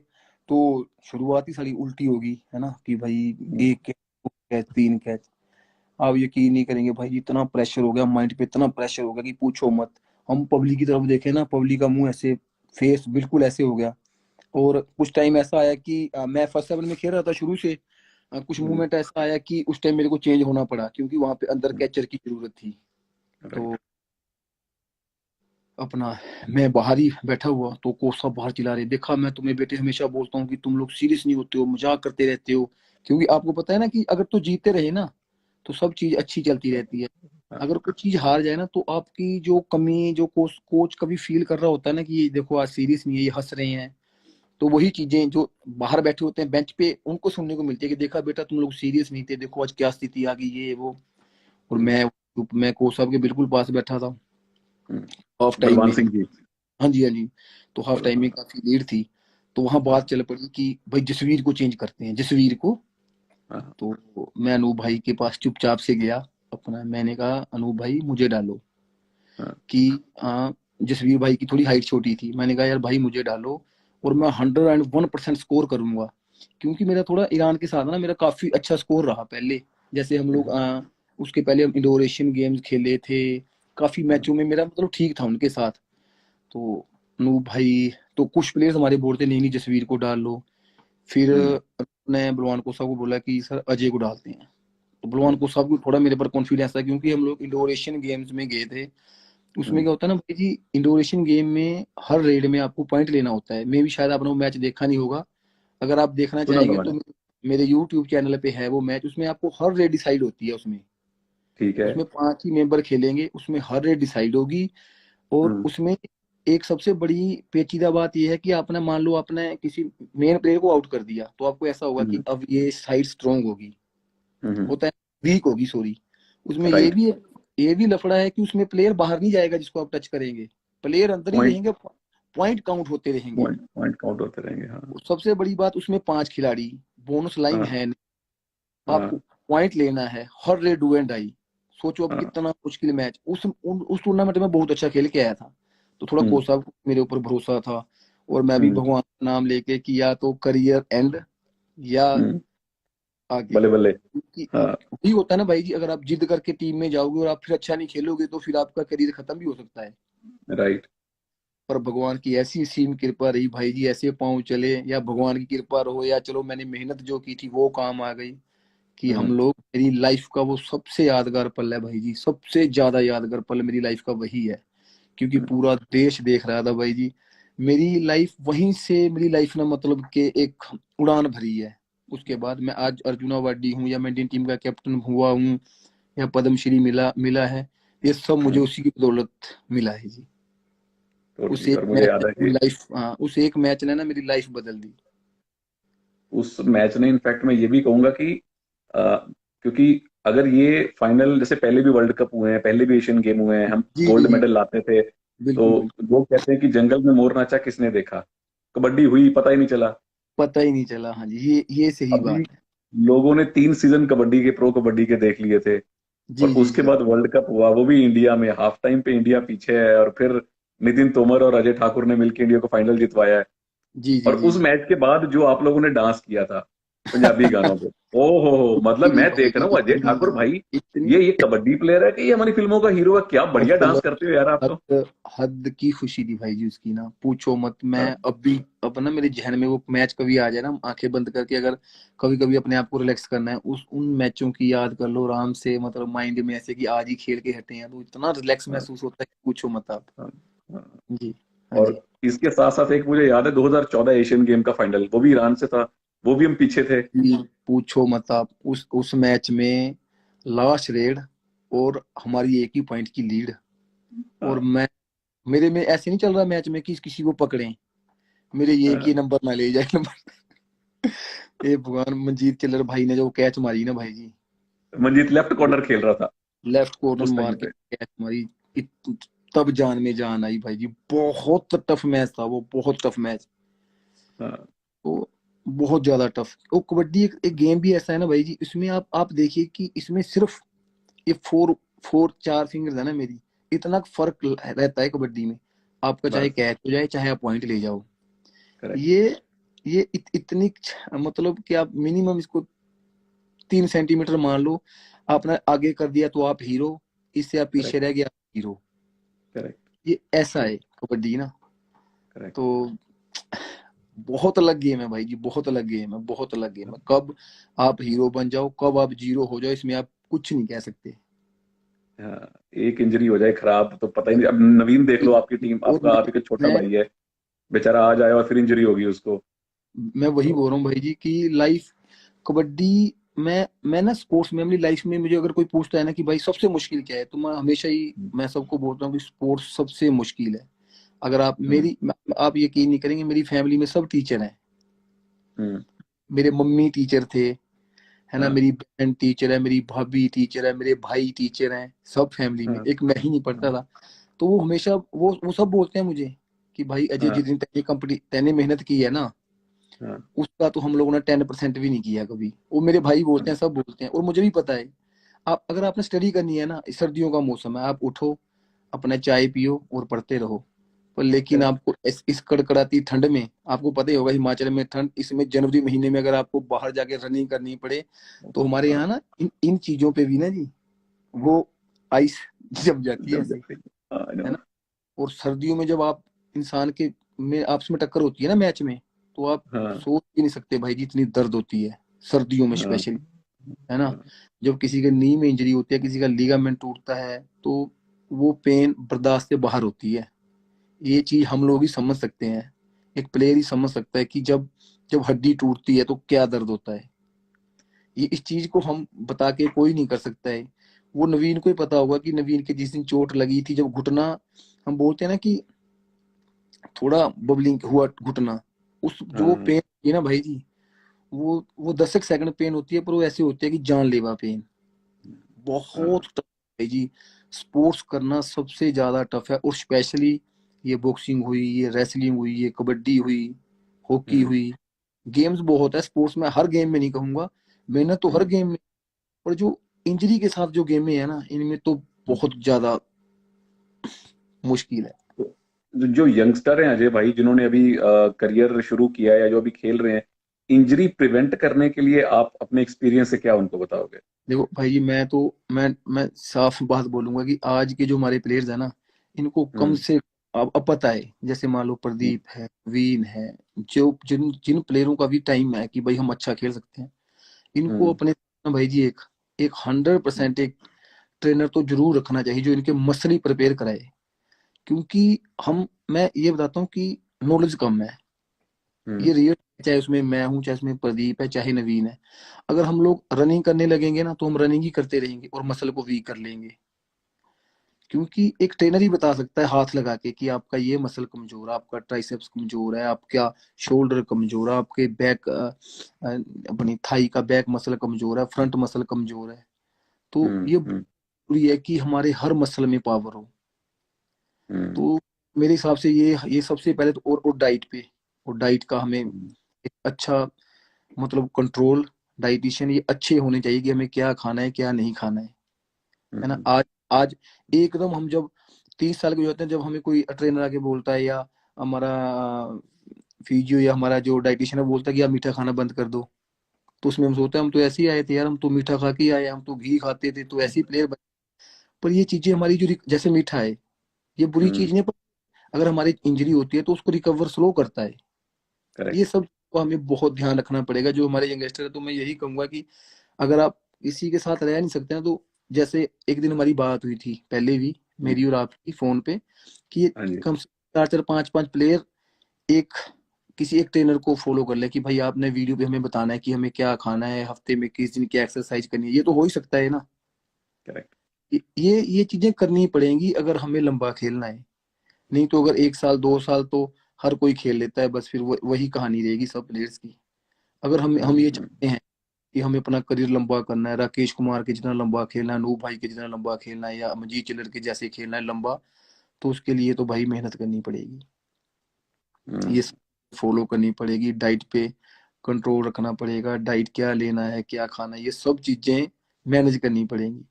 Speaker 2: तो शुरुआत ही सारी उल्टी होगी, है ना, कि भाई
Speaker 3: हम्म,
Speaker 2: एक कैच, दो कैच, तीन कैच। आप यकीन नहीं करेंगे भाई, इतना प्रेशर हो गया माइंड पे, इतना प्रेशर हो गया कि पूछो मत। हम पब्लिक की तरफ देखे ना, पब्लिक का मुंह ऐसे, फेस बिल्कुल ऐसे हो गया। और कुछ टाइम ऐसा आया कि मैं फर्स्ट 7 में खेल रहा था शुरू से। कुछ
Speaker 3: हम्म,
Speaker 2: मूवमेंट ऐसा आया कि उस टाइम मेरे को चेंज होना पड़ा, क्योंकि वहां पे अंदर कैचर की जरूरत थी।
Speaker 3: राइट।
Speaker 2: तो अपना मैं बाहर ही बैठा हुआ, तो कोच साहब बाहर चिल्ला रहे, देखा मैं तुम्हें बेटे हमेशा बोलता हूँ कि तुम लोग सीरियस नहीं होते हो, मजाक करते रहते हो। क्योंकि आपको पता है ना कि अगर तो जीते रहे ना, तो सब चीज अच्छी चलती रहती है।
Speaker 3: हाँ,
Speaker 2: अगर कोई चीज हार जाए ना, तो आपकी जो कमी, जो कोच कभी फील कर रहा होता है ना कि ये देखो आज सीरियस नहीं है, ये हंस रहे हैं। तो वही चीजें जो बाहर बैठे होते हैं बेंच पे, उनको सुनने को मिलती है कि देखा बेटा तुम लोग सीरियस नहीं थे, देखो आज क्या स्थिति आ गई, ये वो। और
Speaker 3: हम्म,
Speaker 2: मैं कोच साहब के बिल्कुल पास बैठा था
Speaker 3: हम्म।
Speaker 2: हाफ टाइम
Speaker 3: बलवान
Speaker 2: में।
Speaker 3: सिंह जी।
Speaker 2: हाँ जी, हाँ जी। तो हाफ टाइम में
Speaker 3: हाँ,
Speaker 2: काफी लीड थी। तो वहां बात
Speaker 3: हाँ,
Speaker 2: चल पड़ी कि भाई जसवीर को चेंज करते हैं, जसवीर को।
Speaker 3: हाँ,
Speaker 2: तो मैं अनूप भाई के पास चुपचाप से गया अपना, मैंने कहा अनूप भाई मुझे डालो।
Speaker 3: हाँ,
Speaker 2: कि जसवीर भाई की थोड़ी हाइट छोटी थी, मैंने कहा यार भाई मुझे डालो और मैं 101% स्कोर करूंगा, क्योंकि मेरा थोड़ा ईरान के साथ ना मेरा काफी अच्छा स्कोर रहा पहले। जैसे हम लोग उसके पहले हम इंडोर एशियन गेम्स खेले थे, काफी
Speaker 3: हाँ,
Speaker 2: मैचों में मेरा मतलब ठीक था उनके साथ। तो नूब भाई, तो कुछ प्लेयर्स हमारे बोलते नहीं नहीं जसवीर को डाल लो। फिर
Speaker 3: हम्म,
Speaker 2: ने बलवान कोसा को बोला कि सर अजय को डालते हैं। तो बलवान
Speaker 3: हम्म,
Speaker 2: कोसा को थोड़ा मेरे पर कॉन्फिडेंस था, क्योंकि हम लोग इंडोर एशियन गेम्स में गए थे। उसमें
Speaker 3: हम्म,
Speaker 2: क्या होता है ना भाई जी, इंडोर एशियन गेम में हर रेड में आपको पॉइंट लेना होता है। मे भी शायद आपने वो मैच देखा नहीं होगा, अगर आप देखना
Speaker 3: सुना था
Speaker 2: चाहेंगे
Speaker 3: मैंने।
Speaker 2: तो मेरे यूट्यूब चैनल पे है वो मैच। उसमें आपको हर रेड डिसाइड होती है उसमें।
Speaker 3: ठीक है।
Speaker 2: उसमें 5 ही मेंबर खेलेंगे, उसमें हर रेड डिसाइड होगी। और
Speaker 3: हम्म,
Speaker 2: उसमें एक सबसे बड़ी पेचीदा बात यह है कि आपने मान लो आपने किसी मेन प्लेयर को आउट कर दिया, तो आपको ऐसा होगा कि
Speaker 3: हम्म,
Speaker 2: अब ये साइड स्ट्रांग होगी,
Speaker 3: हम्म,
Speaker 2: होता है वीक होगी, सॉरी। उसमें
Speaker 3: राइट।
Speaker 2: ये भी लफड़ा है कि उसमें प्लेयर बाहर नहीं जाएगा जिसको आप टच करेंगे, प्लेयर अंदर ही
Speaker 3: पॉइंट
Speaker 2: रहेंगे, पॉइंट काउंट होते रहेंगे।
Speaker 3: पॉइंट पॉइंट काउंट होते रहेंगे। हाँ,
Speaker 2: और सबसे बड़ी बात, उसमें 5 खिलाड़ी, बोनस लाइन
Speaker 3: हाँ,
Speaker 2: है, आपको
Speaker 3: हाँ,
Speaker 2: पॉइंट लेना है हर रे डू एंड डाई। सोचो अब
Speaker 3: हाँ,
Speaker 2: कितना मुश्किल मैच। उस टूर्नामेंट में बहुत अच्छा खेल के आया था, तो थोड़ा
Speaker 3: हम्म,
Speaker 2: कोसा को मेरे ऊपर भरोसा था। और मैं भी
Speaker 3: हम्म,
Speaker 2: भगवान का नाम लेके कि या तो करियर एंड या
Speaker 3: हम्म,
Speaker 2: आगे।
Speaker 3: बल्ले बल्ले।
Speaker 2: क्योंकि
Speaker 3: हाँ,
Speaker 2: वही होता है ना भाई जी, अगर आप जिद करके टीम में जाओगे और आप फिर अच्छा नहीं खेलोगे तो फिर आपका करियर खत्म भी हो सकता है।
Speaker 3: राइट।
Speaker 2: पर भगवान की ऐसी सीम कृपा रही भाई जी, ऐसे पाँव चले, या भगवान की कृपा रहो या चलो मैंने मेहनत जो की थी वो काम आ गई, कि हम
Speaker 3: हम्म,
Speaker 2: लोग, मेरी लाइफ का वो सबसे यादगार पल है भाई जी, सबसे ज्यादा यादगार पल मेरी लाइफ का वही है। क्योंकि
Speaker 3: हम्म,
Speaker 2: पूरा देश देख रहा था भाई जी। मेरी लाइफ वहीं से, मेरी लाइफ ने मतलब के एक उड़ान भरी है। उसके बाद मैं आज अर्जुना अवार्डी हूँ, या मैं इंडियन टीम का कैप्टन हुआ हूँ, या पद्मश्री मिला मिला है, ये सब मुझे
Speaker 3: हम्म,
Speaker 2: उसी की बदौलत मिला है जी। उस
Speaker 3: टोटली।
Speaker 2: एक
Speaker 3: और मुझे
Speaker 2: मैच
Speaker 3: याद
Speaker 2: ने
Speaker 3: है
Speaker 2: मेरी
Speaker 3: कि
Speaker 2: लाइफ, हाँ उस एक मैच ने ना मेरी लाइफ बदल दी।
Speaker 3: उस मैच ने, इनफैक्ट मैं ये भी कहूंगा कि क्योंकि अगर ये फाइनल, जैसे पहले भी वर्ल्ड कप हुए हैं, पहले भी एशियन गेम हुए हैं, हम
Speaker 2: जी जी
Speaker 3: गोल्ड
Speaker 2: जी,
Speaker 3: मेडल लाते थे, तो
Speaker 2: बिल्कुल बिल्कुल।
Speaker 3: लोग कहते हैं कि जंगल में मोर नाचा किसने देखा, कबड्डी हुई पता ही नहीं चला।
Speaker 2: पता ही नहीं चला, हाँ जी, ये सही
Speaker 3: अभी
Speaker 2: बात है।
Speaker 3: लोगों ने 3 सीजन कबड्डी के, प्रो कबड्डी के देख लिए थे, और
Speaker 2: जी जी
Speaker 3: उसके
Speaker 2: जी
Speaker 3: बाद वर्ल्ड कप हुआ, वो भी इंडिया में, हाफ टाइम पे इंडिया पीछे है, और फिर नितिन तोमर और अजय ठाकुर ने मिलकर इंडिया को फाइनल जितवाया है।
Speaker 2: जी जी
Speaker 3: और
Speaker 2: जी
Speaker 3: उस
Speaker 2: जी।
Speaker 3: मैच के बाद जो आप लोगों ने डांस किया था पंजाबी गानों पे, ओ हो, मतलब
Speaker 2: इतनी
Speaker 3: मैं
Speaker 2: भाई
Speaker 3: देख रहा हूँ अजय ठाकुर
Speaker 2: इतनी
Speaker 3: भाई,
Speaker 2: इतनी
Speaker 3: ये कबड्डी प्लेयर है कि ये हमारी फिल्मों का हीरो है, क्या बढ़िया डांस
Speaker 2: मतलब
Speaker 3: करते हो यार आप तो।
Speaker 2: हद हद की खुशी थी भाई जी उसकी ना, पूछो मत। मैं
Speaker 3: हाँ,
Speaker 2: अब भी, अब ना मेरे जहन में वो मैच कभी आ जाए ना, आंखें बंद करके अगर कभी कभी अपने आप को रिलैक्स करना है, उस उन मैचों की याद कर लो आराम से, मतलब माइंड में ऐसे कि आज ही खेल के हटे हैं, तो इतना रिलैक्स
Speaker 3: हाँ,
Speaker 2: महसूस होता है कि पूछो मत आप।
Speaker 3: हाँ, हाँ।
Speaker 2: जी हाँ
Speaker 3: और
Speaker 2: जी
Speaker 3: इसके साथ साथ एक मुझे याद है 2014 एशियन गेम का फाइनल, वो भी ईरान से था, वो भी हम पीछे थे।
Speaker 2: जी, पूछो मत आप। उस मैच में लास्ट रेड, और हमारी एक ही पॉइंट की लीड, और
Speaker 3: हाँ,
Speaker 2: मैं, मेरे में ऐसे नहीं चल रहा मैच में कि किसी को पकड़े, मेरे ये एक ही
Speaker 3: हाँ।
Speaker 2: नंबर ना ले जाए नंबर। ये भगवान, मंजीत चिल्लर भाई ने जो कैच मारी ना भाई जी,
Speaker 3: मंजीत लेफ्ट कॉर्नर खेल रहा था
Speaker 2: लेफ्ट कॉर्नर
Speaker 3: उस
Speaker 2: मार
Speaker 3: टाइम
Speaker 2: के
Speaker 3: पे।
Speaker 2: कैच मारी, तब जान में जान आई भाई जी। बहुत टफ मैच था वो, बहुत टफ मैच।
Speaker 3: हाँ,
Speaker 2: तो बहुत ज्यादा टफ। वो कबड्डी एक गेम भी ऐसा है ना भाई जी, इसमें आप देखिए कि इसमें सिर्फ ये फोर फोर 4 फिंगर्स है ना मेरी, इतना फर्क रहता है कबड्डी में। आपका चाहे
Speaker 3: बस,
Speaker 2: कैच हो जाए, चाहे आप पॉइंट ले जाओ,
Speaker 3: करेक्ट,
Speaker 2: ये इतनी, मतलब कि आप मिनिमम इसको 3 सेंटीमीटर मान लो, आपने आगे कर दिया तो आप हीरो, इससे आप पीछे
Speaker 3: करेक्ट,
Speaker 2: रह गए आप हीरो।
Speaker 3: करेक्ट,
Speaker 2: ये ऐसा है कबड्डी ना।
Speaker 3: करेक्ट।
Speaker 2: तो बहुत अलग गेम है भाई जी, बहुत अलग गेम है, बहुत अलग गेम है। कब आप हीरो बन जाओ, कब आप जीरो हो जाओ, इसमें आप कुछ नहीं कह सकते।
Speaker 3: हाँ, एक इंजरी हो जाए खराब तो पता ही नहीं। अब नवीन देख लो, आपकी टीम,
Speaker 2: और
Speaker 3: आपका आप ही का छोटा
Speaker 2: मैं
Speaker 3: भाई है, बेचारा आ जाए और फिर इंजरी होगी उसको।
Speaker 2: मैं वही
Speaker 3: तो
Speaker 2: बोल रहा हूँ भाई जी कि लाइफ, कबड्डी, मैं ना स्पोर्ट्स में अपनी लाइफ में, मुझे अगर कोई पूछता है ना कि भाई सबसे मुश्किल क्या है, तो मैं हमेशा ही, मैं सबको बोलता हूँ कि स्पोर्ट्स सबसे मुश्किल है। अगर आप
Speaker 3: हम्म,
Speaker 2: आप यकीन नहीं करेंगे, मेरी फैमिली में सब टीचर हैं।
Speaker 3: हम्म,
Speaker 2: मेरे मम्मी टीचर थे, है ना,
Speaker 3: हाँ,
Speaker 2: मेरी बहन टीचर है, मेरी भाभी टीचर है, मेरे भाई टीचर हैं, सब फैमिली में,
Speaker 3: हाँ,
Speaker 2: एक मैं ही नहीं
Speaker 3: हाँ,
Speaker 2: पढ़ता था। तो वो हमेशा वो सब बोलते हैं मुझे कि भाई अजय,
Speaker 3: हाँ,
Speaker 2: जिस दिन तैने मेहनत की है ना,
Speaker 3: हाँ,
Speaker 2: उसका तो हम लोगों ने 10% भी नहीं किया कभी। वो मेरे भाई बोलते हैं, सब बोलते हैं, और मुझे भी पता है। आप अगर आपने स्टडी करनी है ना, सर्दियों का मौसम है, आप उठो, अपना चाय पियो और पढ़ते रहो। पर लेकिन आपको इस कड़कड़ाती ठंड में, आपको पता ही होगा हिमाचल में ठंड, इसमें जनवरी महीने में अगर आपको बाहर जाके रनिंग करनी पड़े, तो हमारे यहाँ ना इन चीजों पे भी ना जी वो आइस जम जाती है
Speaker 3: जम
Speaker 2: ऐसे,
Speaker 3: जाते हैं। I
Speaker 2: है
Speaker 3: know।
Speaker 2: ना। और सर्दियों में जब आप इंसान के में आपस में टक्कर होती है ना मैच में, तो आप
Speaker 3: हाँ
Speaker 2: सोच भी नहीं सकते भाई जी इतनी दर्द होती है सर्दियों में
Speaker 3: हाँ
Speaker 2: स्पेशली, है ना।
Speaker 3: हाँ।
Speaker 2: जब किसी के नी में इंजरी होती है, किसी का लीगामेंट टूटता है, तो वो पेन बर्दाश्त से बाहर होती है। ये चीज हम लोग ही समझ सकते हैं, एक प्लेयर ही समझ सकता है कि जब जब हड्डी टूटती है तो क्या दर्द होता है। ये इस चीज को हम बता के कोई नहीं कर सकता है। वो नवीन को ही पता होगा कि नवीन के जिस दिन चोट लगी थी, जब घुटना, हम बोलते हैं ना कि थोड़ा बबलिंग हुआ घुटना, उस जो
Speaker 3: हाँ
Speaker 2: पेन है ना भाई जी, वो 10 सेकंड पेन होती है, पर वो ऐसी होती है कि जानलेवा पेन,
Speaker 3: हाँ।
Speaker 2: बहुत टफ है जी। स्पोर्ट्स करना सबसे ज्यादा टफ है, और स्पेशली ये बॉक्सिंग हुई, ये रेसलिंग हुई, ये कबड्डी हुई, हॉकी
Speaker 3: हम्म,
Speaker 2: हुई, गेम्स बहुत है स्पोर्ट्स में, हर गेम में नहीं कहूंगा, मेहनत तो हर
Speaker 3: हम्म,
Speaker 2: गेम में, पर जो इंजरी के साथ जो गेमें है ना, इनमें तो
Speaker 3: हम्म।
Speaker 2: बहुत ज्यादा मुश्किल है।
Speaker 3: तो जो यंगस्टर हैं अजय भाई, जिन्होंने अभी करियर शुरू किया है या जो अभी खेल रहे हैं, इंजरी प्रिवेंट करने के लिए आप अपने एक्सपीरियंस से क्या उनको बताओगे?
Speaker 2: देखो भाई जी, मैं साफ बात बोलूंगा कि आज के जो हमारे प्लेयर्स है ना, इनको कम
Speaker 3: हम्म,
Speaker 2: से, अब पता है, जैसे मान लो
Speaker 3: हम्म,
Speaker 2: प्रदीप है, वीन है, जो जिन जिन प्लेयरों का भी टाइम है कि भाई हम अच्छा खेल सकते हैं, इनको
Speaker 3: हम्म,
Speaker 2: अपने भाई जी एक एक 100% एक ट्रेनर तो जरूर रखना चाहिए जो इनके मसली प्रिपेयर कराए। क्योंकि हम मैं ये बताता हूँ कि नॉलेज कम है, ये
Speaker 3: हम्म,
Speaker 2: रियल, चाहे उसमें मैं हूँ, चाहे उसमें प्रदीप है, चाहे नवीन है। अगर हम लोग रनिंग करने लगेंगे ना, तो हम रनिंग ही करते रहेंगे और मसल को वीक कर लेंगे। क्योंकि एक ट्रेनर ही बता सकता है हाथ लगा के कि आपका ये मसल कमजोर है, आपका ट्राइसेप्स कमजोर है, आपका शोल्डर कमजोर है, आपके बैक अपनी थाई का बैक मसल कमजोर है, फ्रंट मसल कमजोर है। तो
Speaker 3: हम्म,
Speaker 2: ये जरूरी है कि हमारे हर मसल में पावर हो।
Speaker 3: हम्म,
Speaker 2: तो मेरे हिसाब से ये सबसे पहले तो, और डाइट पे, और डाइट का हमें
Speaker 3: हम्म,
Speaker 2: एक अच्छा, मतलब कंट्रोल, डाइटिशियन ये अच्छे होने चाहिए कि हमें क्या खाना है क्या नहीं खाना है ना।
Speaker 3: हम्म,
Speaker 2: आज आज एकदम हम जब 30 साल के हो जाते हैं, जब हमें कोई ट्रेनर आके बोलता है, या हमारा फिजियो या हमारा जो डाइटिशियन है बोलता है कि आप मीठा खाना बंद कर दो, तो उसमें हम सोचते हैं हम तो ऐसे ही आए थे यार, हम तो मीठा खा के ही आए, हम तो घी खाते थे, तो ऐसे ही प्लेयर बने। पर ये चीजें हमारी जो जैसे मीठा है, ये बुरी चीज नहीं है, पर अगर हमारी इंजरी होती है तो उसको रिकवर स्लो करता है। ये
Speaker 3: करेक्ट।
Speaker 2: सब को हमें बहुत ध्यान रखना पड़ेगा जो हमारे यंगस्टर है। तो मैं यही कहूंगा कि अगर आप इसी के साथ रह नहीं सकते ना, तो जैसे एक दिन हमारी बात हुई थी पहले भी, मेरी और आपकी फोन पे, कि ये
Speaker 3: हाँ जी।
Speaker 2: कम से कम 4 4 5 5 प्लेयर एक किसी एक ट्रेनर को फॉलो कर ले कि भाई आपने वीडियो पे हमें बताना है कि हमें क्या खाना है, हफ्ते में किस दिन क्या एक्सरसाइज करनी है। ये तो हो ही सकता है ना।
Speaker 3: करेक्ट।
Speaker 2: ये चीजें करनी पड़ेंगी अगर हमें लंबा खेलना है। नहीं तो अगर 1 साल 2 साल तो हर कोई खेल लेता है, बस फिर वही कहानी रहेगी सब प्लेयर्स की। अगर हम ये
Speaker 3: हम्म।
Speaker 2: चाहते हैं कि हमें अपना करियर लंबा करना है, राकेश कुमार के जितना लंबा खेलना है, अनूप भाई के जितना लंबा खेलना है, या अमरजीत चिल्लर के जैसे खेलना है लंबा, तो उसके लिए तो भाई मेहनत करनी पड़ेगी। ये
Speaker 3: हम्म।
Speaker 2: फॉलो करनी पड़ेगी, डाइट पे कंट्रोल रखना पड़ेगा, डाइट क्या लेना है क्या खाना है, ये सब चीजें मैनेज करनी पड़ेंगी।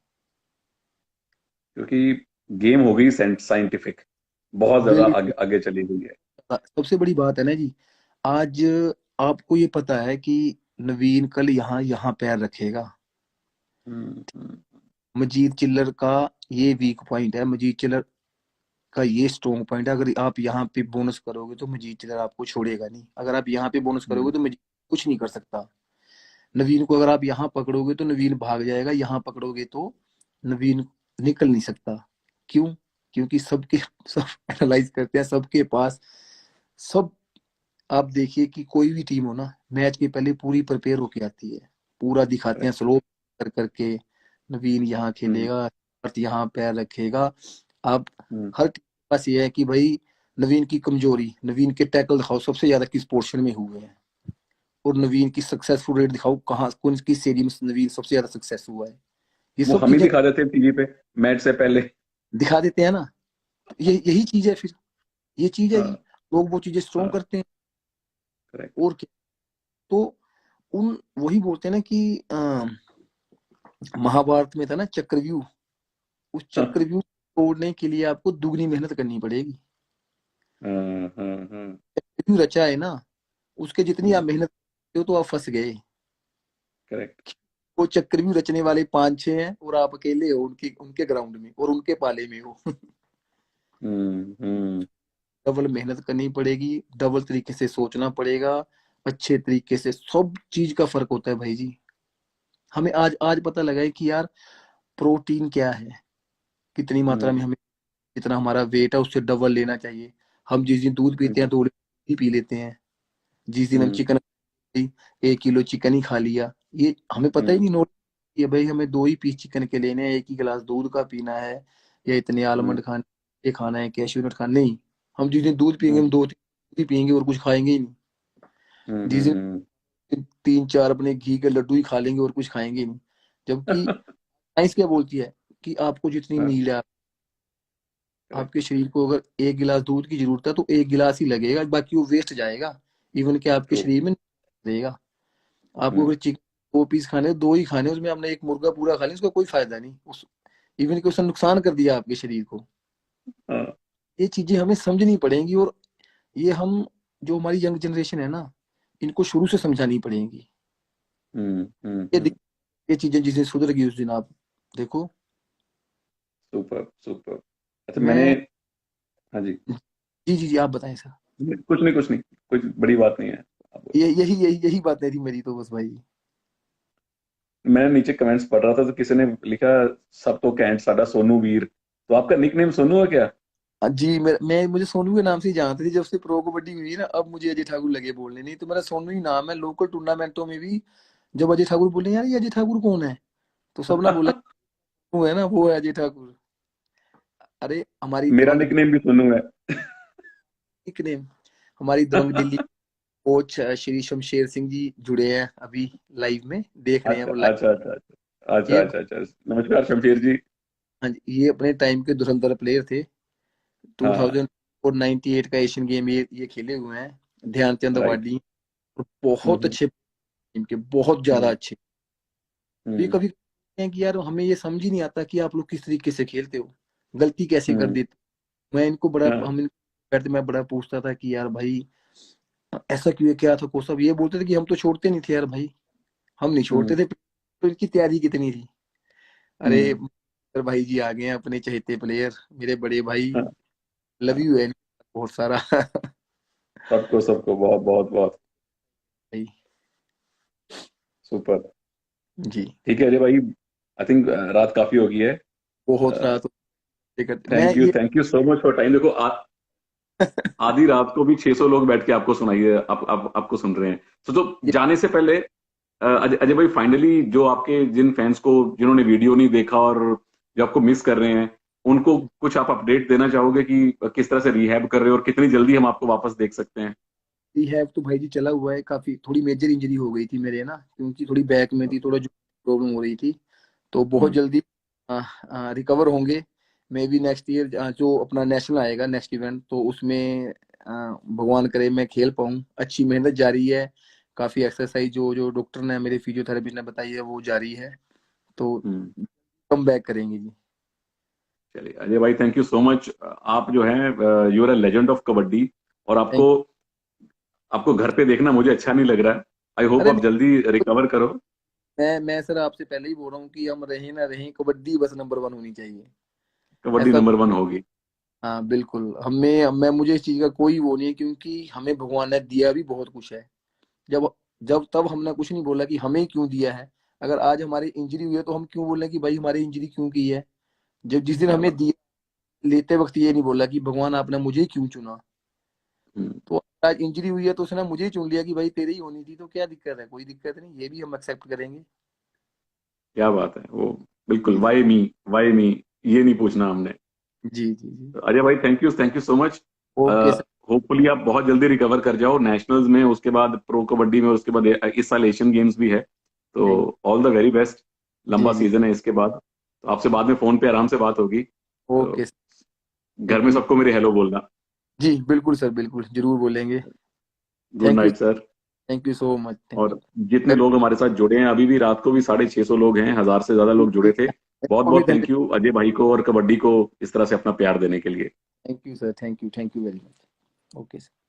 Speaker 3: क्योंकि गेम हो गई साइंटिफिक, बहुत ज्यादा आगे,
Speaker 2: बिल्कुल।
Speaker 3: आगे चली गई है।
Speaker 2: सबसे बड़ी बात है ना जी, आज आपको ये पता है कि नवीन कल यहाँ यहाँ पैर रखेगा।
Speaker 3: हम्म, हम्म,
Speaker 2: मजीद चिल्लर का ये वीक पॉइंट है, मजीद चिल्लर का ये स्ट्रॉन्ग पॉइंट है। अगर आप यहाँ पे बोनस करोगे तो मजीद चिल्लर आपको छोड़ेगा नहीं, अगर आप यहाँ पे बोनस करोगे
Speaker 3: हम्म,
Speaker 2: तो मजीद कुछ नहीं कर सकता। नवीन को अगर आप यहाँ पकड़ोगे तो नवीन भाग जाएगा, यहाँ पकड़ोगे तो नवीन निकल नहीं सकता। क्यों? क्योंकि सबके सब एनालाइज करते हैं, सबके पास सब, आप देखिए कि कोई भी टीम हो ना, मैच के पहले पूरी प्रिपेयर होके आती है, पूरा दिखाते हैं
Speaker 3: करेक्ट।
Speaker 2: स्लो कर करके, नवीन यहाँ
Speaker 3: हम्म,
Speaker 2: खेलेगा, अर्थ यहाँ पैर रखेगा। अब
Speaker 3: हम्म।
Speaker 2: हर टीम के पास ये है कि भाई नवीन की कमजोरी, नवीन के टैकल दिखाओ सबसे ज्यादा किस पोर्शन में हुए हैं, और नवीन की सक्सेसफुल रेट दिखाओ कहाँ कौन किस एरिया में नवीन सबसे ज्यादा सक्सेस हुआ है। ये
Speaker 3: वो
Speaker 2: सब
Speaker 3: हम ही
Speaker 2: चीजें
Speaker 3: दिखा देते हैं टीवी पे मैच से पहले।
Speaker 2: दिखा देते हैं ना। ये यही चीज है फिर, ये चीज है जी,
Speaker 3: हाँ
Speaker 2: लोग वो चीजें स्ट्रॉन्ग
Speaker 3: हाँ।
Speaker 2: करते हैं।
Speaker 3: करेक्ट।
Speaker 2: और क्या, तो उन वही बोलते हैं ना कि महाभारत में था ना चक्रव्यूह, उस
Speaker 3: हाँ
Speaker 2: चक्रव्यूह तोड़ने के लिए आपको दुगनी मेहनत करनी पड़ेगी।
Speaker 3: हाँ।
Speaker 2: जो रचा है ना, उसके जितनी आप मेहनत करते हो तो आप फंस गए।
Speaker 3: करेक्ट।
Speaker 2: वो चक्रव्यूह रचने वाले 5-6 हैं और आप अकेले हो उनके उनके ग्राउंड में और उनके पाले में हो।
Speaker 3: हम्म।
Speaker 2: डबल मेहनत करनी पड़ेगी, डबल तरीके से सोचना पड़ेगा, अच्छे तरीके से, सब चीज का फर्क होता है भाई जी। हमें आज आज पता लगा है कि यार प्रोटीन क्या है, कितनी मात्रा में हमें, जितना हमारा वेट है उससे डबल लेना चाहिए। हम जिस दिन दूध पीते हैं तो ही पी लेते हैं, जिस दिन हम चिकन 1 किलो चिकन ही खा लिया, ये हमें पता ही नहीं नोट कि भाई हमें 2 ही पीस चिकन के लेने हैं, 1 ही गिलास दूध का पीना है, या इतने आलमंड खाने, ये खाना है, कैश्यू नट खाना नहीं। हम जिस दिन दूध पियेंगे हम 2-3 ही पियेंगे और कुछ खाएंगे ही नहीं। जिस दिन 3-4 अपने घी के लड्डू ही खा लेंगे और कुछ खाएंगे ही नहीं। जबकि साइंस क्या बोलती है कि आपको जितनी नीड है, आपके शरीर को अगर 1 गिलास दूध की जरूरत है तो 1 गिलास ही लगेगा, बाकी वो वेस्ट जाएगा। इवन कि आपके शरीर में रहेगा। आपको अगर चिकन 2 पीस खाने, 2 ही खाने, उसमें आपने एक मुर्गा पूरा खा लिया, उसका कोई फायदा नहीं, उस इवन कि उसने नुकसान कर दिया आपके शरीर को। ये चीजें हमें समझनी पड़ेंगी, और ये हम, जो हमारी यंग जनरेशन है ना, इनको शुरू से समझानी पड़ेगी। ये चीजें जिस दिन सुधरेगी उस दिन आप देखो।
Speaker 3: Super super. अच्छा,
Speaker 2: मैं
Speaker 3: मैंने, हाँ जी,
Speaker 2: जी आप बताएं सर।
Speaker 3: कुछ नहीं, कुछ बड़ी बात नहीं है।
Speaker 2: यही बात नहीं थी मेरी तो बस भाई।
Speaker 3: मैं नीचे कमेंट्स पढ़ रहा था तो किसी ने लिखा, सब तो कैंट साडा सोनू वीर, तो आपका निकनेम सोनू है क्या?
Speaker 2: जी, मैं मुझे सोनू के नाम से ही जानते थे जब से प्रो कबड्डी हुई ना। अब मुझे अजय ठाकुर लगे बोलने, नहीं तो मेरा सोनू ही नाम है। लोकल टूर्नामेंटों में भी जब अजय ठाकुर बोले यार ये अजय ठाकुर कौन है, तो सब ना बोला वो है ना, वो है अजय ठाकुर। अरे हमारी
Speaker 3: मेरा
Speaker 2: दबंग
Speaker 3: निकनेम भी सोनू है।
Speaker 2: निकनेम, हमारी दबंग दिल्ली कोच श्री शमशेर सिंह जी जुड़े हैं अभी लाइव में, देख रहे हैं
Speaker 3: अच्छा
Speaker 2: वो लाइव।
Speaker 3: अच्छा अच्छा अच्छा
Speaker 2: ये
Speaker 3: अच्छा अच्छा अच्छा, नमस्कार शमशेर जी।
Speaker 2: हाँ जी, ये अपने टाइम के धुरंधर प्लेयर थे।
Speaker 3: हाँ,
Speaker 2: 2098 का एशियन गेम ये खेले हुए हैं, ध्यानचंद
Speaker 3: राइट।
Speaker 2: अवार्डी, और बहुत
Speaker 3: हम्म
Speaker 2: अच्छे टीम के, बहुत ज्यादा
Speaker 3: हम्म
Speaker 2: अच्छे। तो ये
Speaker 3: हम्म
Speaker 2: कभी कहते हैं कि यार हमें ये समझ ही नहीं आता कि आप लोग किस तरीके से खेलते हो, गलती कैसे कर
Speaker 3: हम्म,
Speaker 2: देते हो। मैं इनको बड़ा
Speaker 3: हाँ,
Speaker 2: हम इनको बैठते, मैं बड़ा पूछता था कि यार भाई ऐसा क्यों है, क्या था कोच साहब। ये बोलते थे कि हम तो छोड़ते नहीं थे यार भाई, हम नहीं छोड़ते
Speaker 3: हम्म
Speaker 2: थे, तो इनकी तैयारी कितनी थी। अरे
Speaker 3: हम्म,
Speaker 2: सर भाई जी आ गए हैं अपने चहेते प्लेयर, मेरे बड़े भाई,
Speaker 3: हाँ,
Speaker 2: लव
Speaker 3: हाँ,
Speaker 2: यू है बहुत सारा।
Speaker 3: सबको सबको बहुत बहुत बहुत
Speaker 2: भाई
Speaker 3: सुपर।
Speaker 2: जी,
Speaker 3: ठीक है अजय भाई, आई थिंक रात काफी हो गई है।
Speaker 2: बहुत रात करते मैं
Speaker 3: थैंक
Speaker 2: ये
Speaker 3: you so much for time. देखो आधी रात को भी 600 लोग बैठ के आपको सुनाइए, आपको सुन रहे हैं। तो जाने से पहले अजय अजय भाई, फाइनली जो आपके जिन फैंस को, जिन्होंने वीडियो नहीं देखा और जो आपको मिस कर रहे हैं, उनको कुछ आप अपडेट देना चाहोगे कि किस तरह से रिहैब कर रहे हो और कितनी जल्दी हम आपको वापस देख सकते हैं?
Speaker 2: रिहैब तो भाई जी चला हुआ है, काफी थोड़ी मेजर इंजरी हो गई थी मेरे ना, क्योंकि थोड़ी बैक में थी, थोड़ा प्रॉब्लम हो रही थी, तो बहुत
Speaker 3: हम्म
Speaker 2: जल्दी रिकवर होंगे। मे बी नेक्स्ट ईयर जो अपना नेशनल आएगा नेक्स्ट इवेंट, तो उसमें भगवान करे मैं खेल पाऊँ। अच्छी मेहनत जारी है, काफी एक्सरसाइज जो जो डॉक्टर ने, मेरे फिजियोथेरेपिस्ट ने बताई है वो जारी है, तो
Speaker 3: हम्म।
Speaker 2: कम बैक करेंगे जी।
Speaker 3: चलिए अजय भाई, थैंक यू सो मच। आप जो हैं, you are a legend of kabaddi, और
Speaker 2: थैंक
Speaker 3: आपको आपको घर पे देखना मुझे अच्छा नहीं लग रहा है। आई होप
Speaker 2: अरे
Speaker 3: आप जल्दी रिकवर करो।
Speaker 2: मैं सर आपसे पहले ही बोल रहा हूँ कि हम रहें ना रहें, कबड्डी बस नंबर 1 होनी चाहिए।
Speaker 3: कबड्डी
Speaker 2: ऐसा,
Speaker 3: नंबर 1 होगी।
Speaker 2: हाँ बिल्कुल, हमें मैं मुझे इस चीज का कोई वो नहीं है, क्योंकि हमें भगवान ने दिया भी बहुत कुछ है। जब जब तब हमने कुछ नहीं बोला कि हमें क्यों दिया है। अगर आज हमारी इंजरी हुई है तो हम क्यों बोल रहे हैं कि भाई हमारी इंजरी क्यों की है। जब जिस दिन
Speaker 3: क्या
Speaker 2: हमें
Speaker 3: बात।
Speaker 2: दिया, लेते वक्त ये नहीं बोला कि भगवान आपने मुझे क्यों चुना।
Speaker 3: हम्म,
Speaker 2: तो आज इंजरी हुई है तो उसने मुझे ही चुन लिया कि भाई तेरी ही होनी थी, तो क्या दिक्कत है, कोई दिक्कत नहीं, ये भी हम एक्सेप्ट करेंगे।
Speaker 3: क्या बात है वो। बिल्कुल,
Speaker 2: जी
Speaker 3: वाई मी, ये नहीं पूछना हमने।
Speaker 2: जी जी जी।
Speaker 3: तो अजय भाई, thank you so much.
Speaker 2: Okay sir.
Speaker 3: Hopefully आप बहुत जल्दी रिकवर कर जाओ नेशनल्स में, उसके बाद प्रो कबड्डी में, उसके बाद इस साल एशियन गेम्स भी है। तो
Speaker 2: thank
Speaker 3: all the very best. लंबा
Speaker 2: जी जी।
Speaker 3: सीजन है इसके बाद, तो आपसे बाद में फोन पे आराम से बात होगी। तो
Speaker 2: ओके सर।
Speaker 3: घर में
Speaker 2: थैंक यू।
Speaker 3: सबको मेरे हेलो बोलना।
Speaker 2: जी बिल्कुल सर, बिल्कुल जरूर बोलेंगे।
Speaker 3: Good
Speaker 2: thank you.
Speaker 3: Night sir.
Speaker 2: Thank you so much, thank
Speaker 3: और
Speaker 2: यू।
Speaker 3: जितने लोग हमारे साथ जुड़े हैं, अभी भी रात को भी 650 लोग हैं, 1000 से ज्यादा लोग जुड़े थे। बहुत बहुत थैंक यू अजय भाई को और कबड्डी को इस तरह से अपना प्यार देने के लिए।
Speaker 2: Thank you sir, thank you very much. Okay sir.